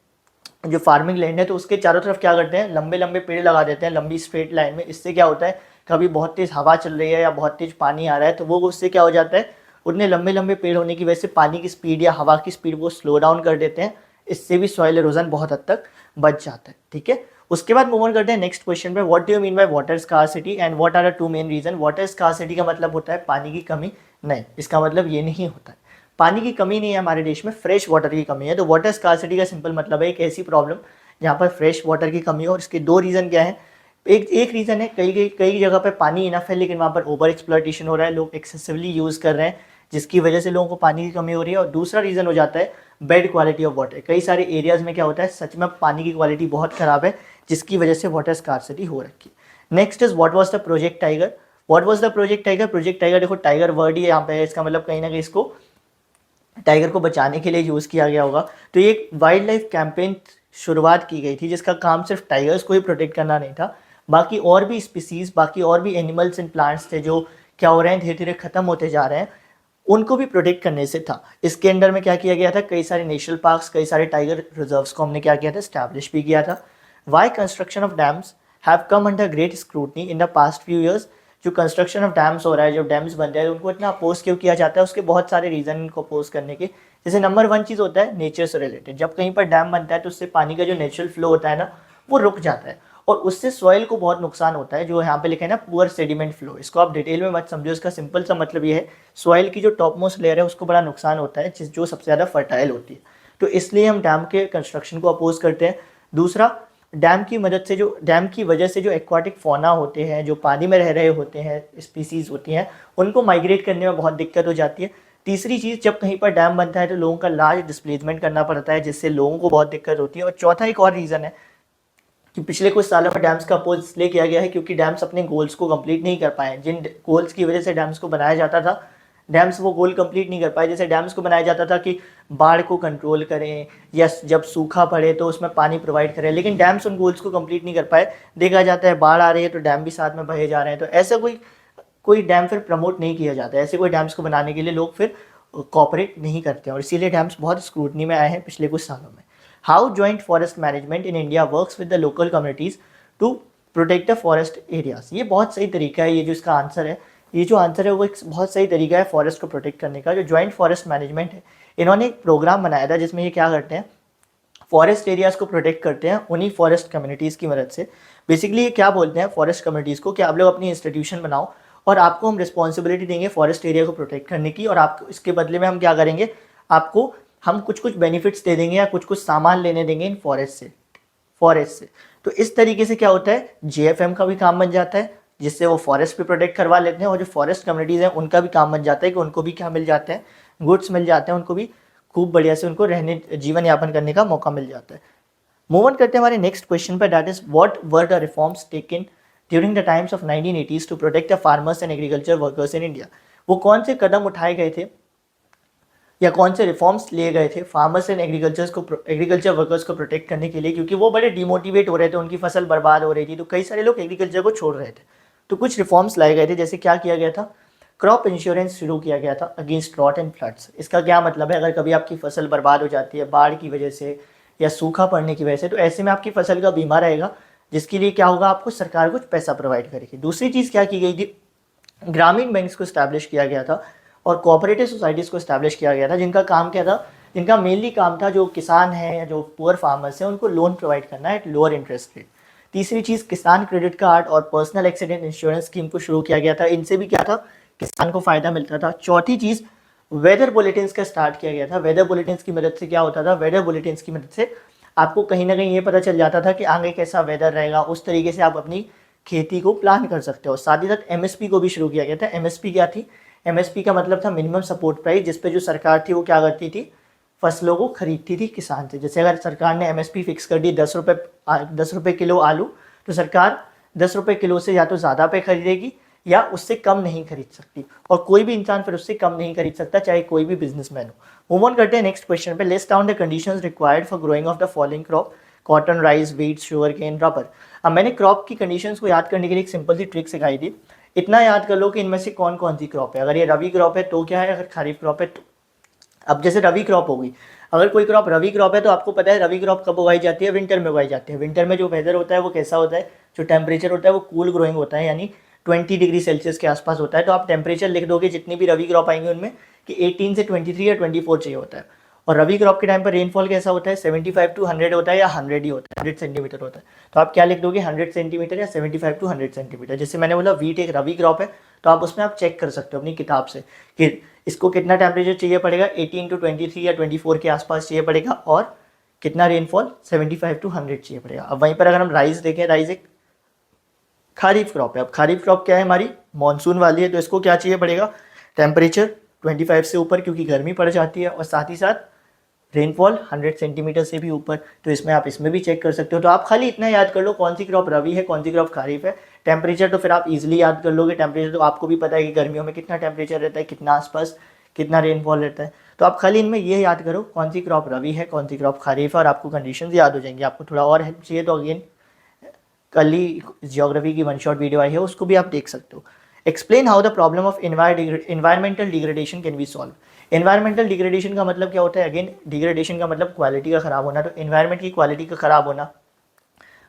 जो फार्मिंग लैंड है तो उसके चारों तरफ क्या करते हैं, लंबे लंबे पेड़ लगा देते हैं लंबी स्ट्रेट लाइन में। इससे क्या होता है, कभी बहुत तेज़ हवा चल रही है या बहुत तेज़ पानी आ रहा है तो वो उससे क्या हो जाता है, उतने लंबे लंबे पेड़ होने की वजह से पानी की स्पीड या हवा की स्पीड वो स्लो डाउन कर देते हैं। इससे भी सॉइल एरोजन बहुत हद तक बच जाता है, ठीक है। उसके बाद मूव ऑन करते हैं नेक्स्ट क्वेश्चन पे, what do you mean by water scarcity and what are the two main reason. Water scarcity का मतलब होता है पानी की कमी, नहीं, इसका मतलब ये नहीं होता है पानी की कमी नहीं है हमारे देश में, फ्रेश वाटर की कमी है। तो वाटर स्कार्सिटी का सिंपल मतलब है एक ऐसी प्रॉब्लम जहाँ पर फ्रेश वाटर की कमी हो। और इसके दो रीज़न क्या है, एक रीज़न है कई जगह पर पानी इनफ है लेकिन वहाँ पर ओवर एक्सप्लॉयटेशन हो रहा है, लोग एक्सेसिवली यूज़ कर रहे हैं जिसकी वजह से लोगों को पानी की कमी हो रही है। और दूसरा रीज़न हो जाता है बेड क्वालिटी ऑफ वाटर। कई सारे एरियाज़ में क्या होता है, सच में पानी की क्वालिटी बहुत ख़राब है जिसकी वजह से वाटर स्कार्सिटी हो रखी है। Next is what was the project tiger. What was the project tiger. Project tiger, देखो टाइगर वर्ड ही यहाँ पे है, इसका मतलब कहीं ना कहीं इसको टाइगर को बचाने के लिए यूज़ किया गया होगा। तो ये एक वाइल्ड लाइफ कैंपेन शुरुआत की गई थी जिसका काम सिर्फ टाइगर्स को ही प्रोटेक्ट करना नहीं था, बाकी और भी स्पीसीज, बाकी और भी एनिमल्स एंड प्लांट्स थे जो क्या हो रहे हैं, धीरे धीरे खत्म होते जा रहे हैं, उनको भी प्रोटेक्ट करने से था। इसके अंडर में क्या किया गया था, कई सारे नेशनल पार्क्स, कई सारे टाइगर रिजर्व्स को हमने क्या किया था, स्टैब्लिश भी किया था। Why construction of dams have come under great scrutiny in the past few years. जो कंस्ट्रक्शन ऑफ डैम्स हो रहा है, जो डैम्स बन रहे हैं, उनको इतना अपोज क्यों किया जाता है, उसके बहुत सारे रीज़न इनको अपोज करने के। जैसे नंबर वन चीज़ होता है नेचर से रिलेटेड। जब कहीं पर डैम बनता है तो उससे पानी का जो नेचुरल फ्लो होता है ना वो रुक जाता है और उससे सॉइल को बहुत नुकसान होता है, जो यहाँ पे लिखा है ना पुअर सेडिमेंट फ्लो। इसको आप डिटेल में मत समझो, इसका सिंपल सा मतलब ये है सॉइल की जो टॉप मोस्ट लेयर है उसको बड़ा नुकसान होता है जो सबसे ज़्यादा फर्टाइल होती है। तो इसलिए हम डैम के कंस्ट्रक्शन को अपोज करते हैं। दूसरा, डैम की मदद से जो डैम की वजह से जो एक्वाटिक फौना होते हैं, जो पानी में रह रहे होते हैं, स्पीसीज होती हैं, उनको माइग्रेट करने में बहुत दिक्कत हो जाती है। तीसरी चीज़, जब कहीं पर डैम बनता है तो लोगों का लार्ज डिस्प्लेसमेंट करना पड़ता है जिससे लोगों को बहुत दिक्कत होती है। और चौथा एक और रीज़न है कि पिछले कुछ सालों में डैम्स का अपोज इसलिए किया गया है क्योंकि डैम्स अपने गोल्स को कंप्लीट नहीं कर पाए। जिन गोल्स की वजह से डैम्स को बनाया जाता था, डैम्स वो गोल कंप्लीट नहीं कर पाए। जैसे डैम्स को बनाया जाता था कि बाढ़ को कंट्रोल करें या जब सूखा पड़े तो उसमें पानी प्रोवाइड करें, लेकिन डैम्स उन गोल्स को कंप्लीट नहीं कर पाए। देखा जाता है बाढ़ आ रही है तो डैम भी साथ में बहे जा रहे हैं, तो ऐसा कोई डैम फिर प्रमोट नहीं किया जाता है। ऐसे कोई डैम्स को बनाने के लिए लोग फिर कॉपरेट नहीं करते हैं और इसीलिए डैम्स बहुत स्क्रूटनी में आए हैं पिछले कुछ सालों में। How joint forest management in India works with the local communities to protect the forest areas. ये बहुत सही तरीका है, ये जो इसका आंसर है, ये जो आंसर है वो एक बहुत सही तरीका है फॉरेस्ट को प्रोटेक्ट करने का। जो जॉइंट फॉरेस्ट मैनेजमेंट है, इन्होंने एक प्रोग्राम बनाया था जिसमें ये क्या करते हैं, फॉरेस्ट एरियाज़ को प्रोटेक्ट करते हैं उन्हीं फॉरेस्ट कम्युनिटीज़ की मदद से। बेसिकली ये क्या बोलते हैं फॉरेस्ट कम्युनिटीज़ को कि आप लोग अपनी इंस्टीट्यूशन बनाओ और आपको हम रिस्पॉन्सिबिलिटी देंगे फॉरेस्ट एरिया को प्रोटेक्ट करने की, और आपको इसके बदले में हम क्या करेंगे, आपको हम कुछ कुछ बेनिफिट्स दे देंगे या कुछ कुछ सामान लेने देंगे इन फॉरेस्ट से। तो इस तरीके से क्या होता है, जेएफएम का भी काम बन जाता है जिससे वो फॉरेस्ट भी प्रोटेक्ट करवा लेते हैं, और जो फॉरेस्ट कम्युनिटीज़ हैं उनका भी काम बन जाता है कि उनको भी क्या मिल जाते हैं, गुड्स मिल जाते हैं, उनको भी खूब बढ़िया से उनको रहने जीवन यापन करने का मौका मिल जाता है। मूव ऑन करते हैं हमारे नेक्स्ट क्वेश्चन पर, that is what were the reforms taken during the times of 1980s to protect the farmers and agriculture workers in India. वो कौन से कदम उठाए गए थे या कौन से रिफॉर्म्स लिए गए थे फार्मर्स एंड एग्रीकल्चर वर्कर्स को प्रोटेक्ट करने के लिए, क्योंकि वो बड़े डिमोटिवेट हो रहे थे, उनकी फसल बर्बाद हो रही थी, तो कई सारे लोग एग्रीकल्चर को छोड़ रहे थे। तो कुछ रिफॉर्म्स लाए गए थे, जैसे क्या किया गया था, क्रॉप इंश्योरेंस शुरू किया गया था अगेंस्ट ड्रॉट एंड फ्लड्स। इसका क्या मतलब है, अगर कभी आपकी फसल बर्बाद हो जाती है बाढ़ की वजह से या सूखा पड़ने की वजह से, तो ऐसे में आपकी फसल का बीमा रहेगा, जिसके लिए क्या होगा, आपको सरकार कुछ पैसा प्रोवाइड करेगी। दूसरी चीज़ क्या की गई थी, ग्रामीण बैंक्स को इस्टेब्लिश किया गया था और कोऑपरेटिव सोसाइटीज़ को इस्टेब्लिश किया गया था, जिनका काम क्या था, जिनका मेनली काम था जो किसान हैं या जो पुअर फार्मर्स हैं उनको लोन प्रोवाइड करना है एट लोअर इंटरेस्ट रेट। तीसरी चीज़, किसान क्रेडिट कार्ड और पर्सनल एक्सीडेंट इंश्योरेंस स्कीम को शुरू किया गया था, इनसे भी क्या था, किसान को फ़ायदा मिलता था। चौथी चीज़, वेदर बुलेटिन्स का स्टार्ट किया गया था। वेदर बुलेटिन्स की मदद से क्या होता था, वेदर बुलेटिन्स की मदद से आपको कहीं ना कहीं ये पता चल जाता था कि आगे कैसा वेदर रहेगा, उस तरीके से आप अपनी खेती को प्लान कर सकते हो। साथ ही साथ एमएसपी को भी शुरू किया गया था। एमएसपी क्या थी, एमएसपी का मतलब था मिनिमम सपोर्ट प्राइस, जिस पे जो सरकार थी वो क्या करती थी, फसलों को खरीदती थी किसान से। जैसे अगर सरकार ने एमएसपी फिक्स कर दी 10 रुपये किलो आलू, तो सरकार 10 रुपये किलो से या तो ज़्यादा पे खरीदेगी या उससे कम नहीं खरीद सकती, और कोई भी इंसान फिर उससे कम नहीं खरीद सकता, चाहे कोई भी बिजनेसमैन हो। मूव ऑन करते हैं नेक्स्ट क्वेश्चन पे। List down the conditions required for growing of the following crop, cotton, rice, wheat, sugarcane, rubber. अब मैंने क्रॉप की कंडीशंस को याद करने के लिए एक सिंपल सी ट्रिक सिखाई थी। इतना याद कर लो कि इनमें से कौन कौन सी क्रॉप है। अगर ये रबी क्रॉप है तो क्या है, अगर खरीफ क्रॉप है तो, अब जैसे रबी क्रॉप होगी, अगर कोई क्रॉप रबी क्रॉप है तो आपको पता है रबी क्रॉप कब उगाई जाती है, विंटर में उगाई जाती है। विंटर में जो वेदर होता है वो कैसा होता है, जो टेम्परेचर होता है वो कूल ग्रोइंग होता है, यानी 20 डिग्री सेल्सियस के आसपास होता है। तो आप टेम्परेचर लिख दोगे जितनी भी रबी क्रॉप आएंगे उनमें कि 18 से 23 या 24 चाहिए होता है। और रबी क्रॉप के टाइम पर रेनफॉल कैसा होता है, 75 टू 100 होता है या 100 ही होता है, 100 सेंटीमीटर होता है। तो आप क्या लिख दोगे, 100 सेंटीमीटर या 75 टू 100 सेंटीमीटर। जैसे मैंने बोला वीट एक रबी क्रॉप है, तो आप उसमें आप चेक कर सकते हो अपनी किताब से कि इसको कितना टेम्परेचर चाहिए पड़ेगा, 18 टू 23 या 24 के आसपास चाहिए पड़ेगा, और कितना रेनफॉल 75 टू 100 चाहिए पड़ेगा। अब वहीं पर अगर हम राइस देखें, राइस एक खरीफ क्रॉप है। अब खरीफ क्रॉप क्या है, हमारी मानसून वाली है, तो इसको क्या चाहिए पड़ेगा, टेम्परेचर 25 से ऊपर, क्योंकि गर्मी पड़ जाती है, और साथ ही साथ रेनफॉल 100 सेंटीमीटर से भी ऊपर। तो इसमें आप इसमें भी चेक कर सकते हो। तो आप खाली इतना याद कर लो कौन सी क्रॉप रबी है, कौन सी क्रॉप खरीफ है। टेम्परेचर तो फिर आप इजीली याद कर लोगे, टेम्परेचर तो आपको भी पता है कि गर्मियों में कितना टेम्परेचर रहता है, कितना आसपास कितना रेनफॉल रहता है। तो आप खाली इनमें ये याद करो कौन सी क्रॉप रबी है, कौन सी क्रॉप खरीफ है, और आपको कंडीशन याद हो जाएंगी। आपको थोड़ा और हेल्प चाहिए तो अगेन कल ही जियोग्राफी की वन शॉट वीडियो आई है, उसको भी आप देख सकते हो। Explain how the problem of environmental degradation can be solve. Environmental degradation का मतलब क्या होता है, अगेन डिग्रेडेशन का मतलब क्वालिटी का खराब होना। तो एनवायरमेंट की क्वालिटी का खराब होना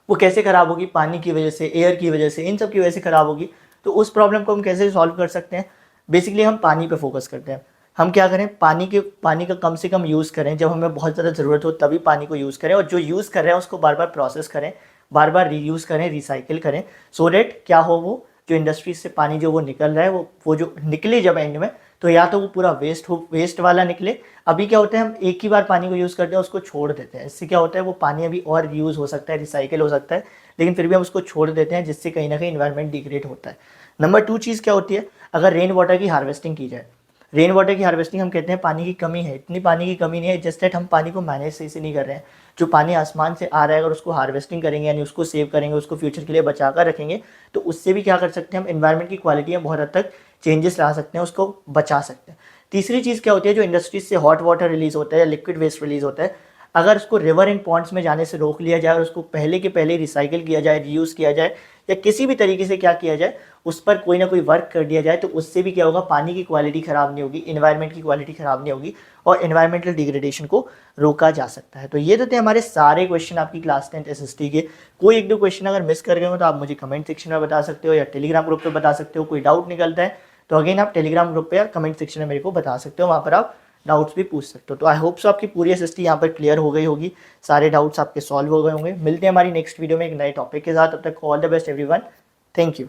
वो कैसे खराब होगी, पानी की वजह से, एयर की वजह से, इन सब की वजह से खराब होगी। तो उस प्रॉब्लम को हम कैसे सॉल्व कर सकते हैं, बेसिकली हम पानी पे फोकस करते हैं। हम क्या करें, पानी का कम से कम यूज़ करें, जब हमें बहुत ज़्यादा ज़रूरत हो तभी पानी को यूज़ करें, और जो यूज़ कर रहे हैं उसको बार बार प्रोसेस करें, बार बार रीयूज़ करें, रिसाइकिल करें, सो डेट क्या हो, वो जो इंडस्ट्रीज से पानी जो वो निकल रहा है वो जो निकले जब एंड में, तो या तो वो पूरा वेस्ट वाला निकले। अभी क्या होता है, हम एक ही बार पानी को यूज़ करते हैं, उसको छोड़ देते हैं। इससे क्या होता है, वो पानी अभी और यूज़ हो सकता है, रिसाइकिल हो सकता है, लेकिन फिर भी हम उसको छोड़ देते हैं, जिससे कहीं ना कहीं इन्वायरमेंट डिग्रेड होता है। नंबर 2 चीज़ क्या होती है, अगर रेन वाटर की हार्वेस्टिंग की जाए। रेन वाटर की हार्वेस्टिंग हम कहते हैं पानी की कमी है, इतनी पानी की कमी नहीं है, जस्ट दैट हम पानी को मैनेज सही से नहीं कर रहे हैं। जो पानी आसमान से आ रहा है, अगर उसको हार्वेस्टिंग करेंगे, यानी उसको सेव करेंगे, उसको फ्यूचर के लिए बचा कर रखेंगे, तो उससे भी क्या कर सकते हैं हम, एनवायरनमेंट की क्वालिटी में बहुत हद तक चेंजेस ला सकते हैं, उसको बचा सकते हैं। तीसरी चीज़ क्या होती है, जो इंडस्ट्रीज से हॉट वाटर रिलीज होता है या लिक्विड वेस्ट रिलीज होता है, अगर उसको रिवर एंड पॉन्ड्स में जाने से रोक लिया जाए और उसको पहले के पहले रिसाइकिल किया जाए, रीयूज़ किया जाए, या किसी भी तरीके से क्या किया जाए, उस पर कोई ना कोई वर्क कर दिया जाए, तो उससे भी क्या होगा, पानी की क्वालिटी ख़राब नहीं होगी, इन्वायरमेंट की क्वालिटी ख़राब नहीं होगी, और एनवायरमेंटल डिग्रेडेशन को रोका जा सकता है। तो ये तो थे हमारे सारे क्वेश्चन आपकी क्लास 10th SST के। कोई एक दो क्वेश्चन अगर मिस कर गए हो तो आप मुझे कमेंट सेक्शन में बता सकते हो, या टेलीग्राम ग्रुप पर बता सकते हो। कोई डाउट निकलता है तो अगेन आप टेलीग्राम ग्रुप पे या कमेंट सेक्शन में मेरे को बता सकते हो, वहाँ पर आप डाउट्स भी पूछ सकते हो। तो आई होप सो आपकी पूरी SST यहाँ पर क्लियर हो गई होगी, सारे डाउट्स आपके सॉल्व हो गए होंगे। मिलते हैं हमारी नेक्स्ट वीडियो में एक नए टॉपिक के साथ, तब तक all the best everyone, thank you.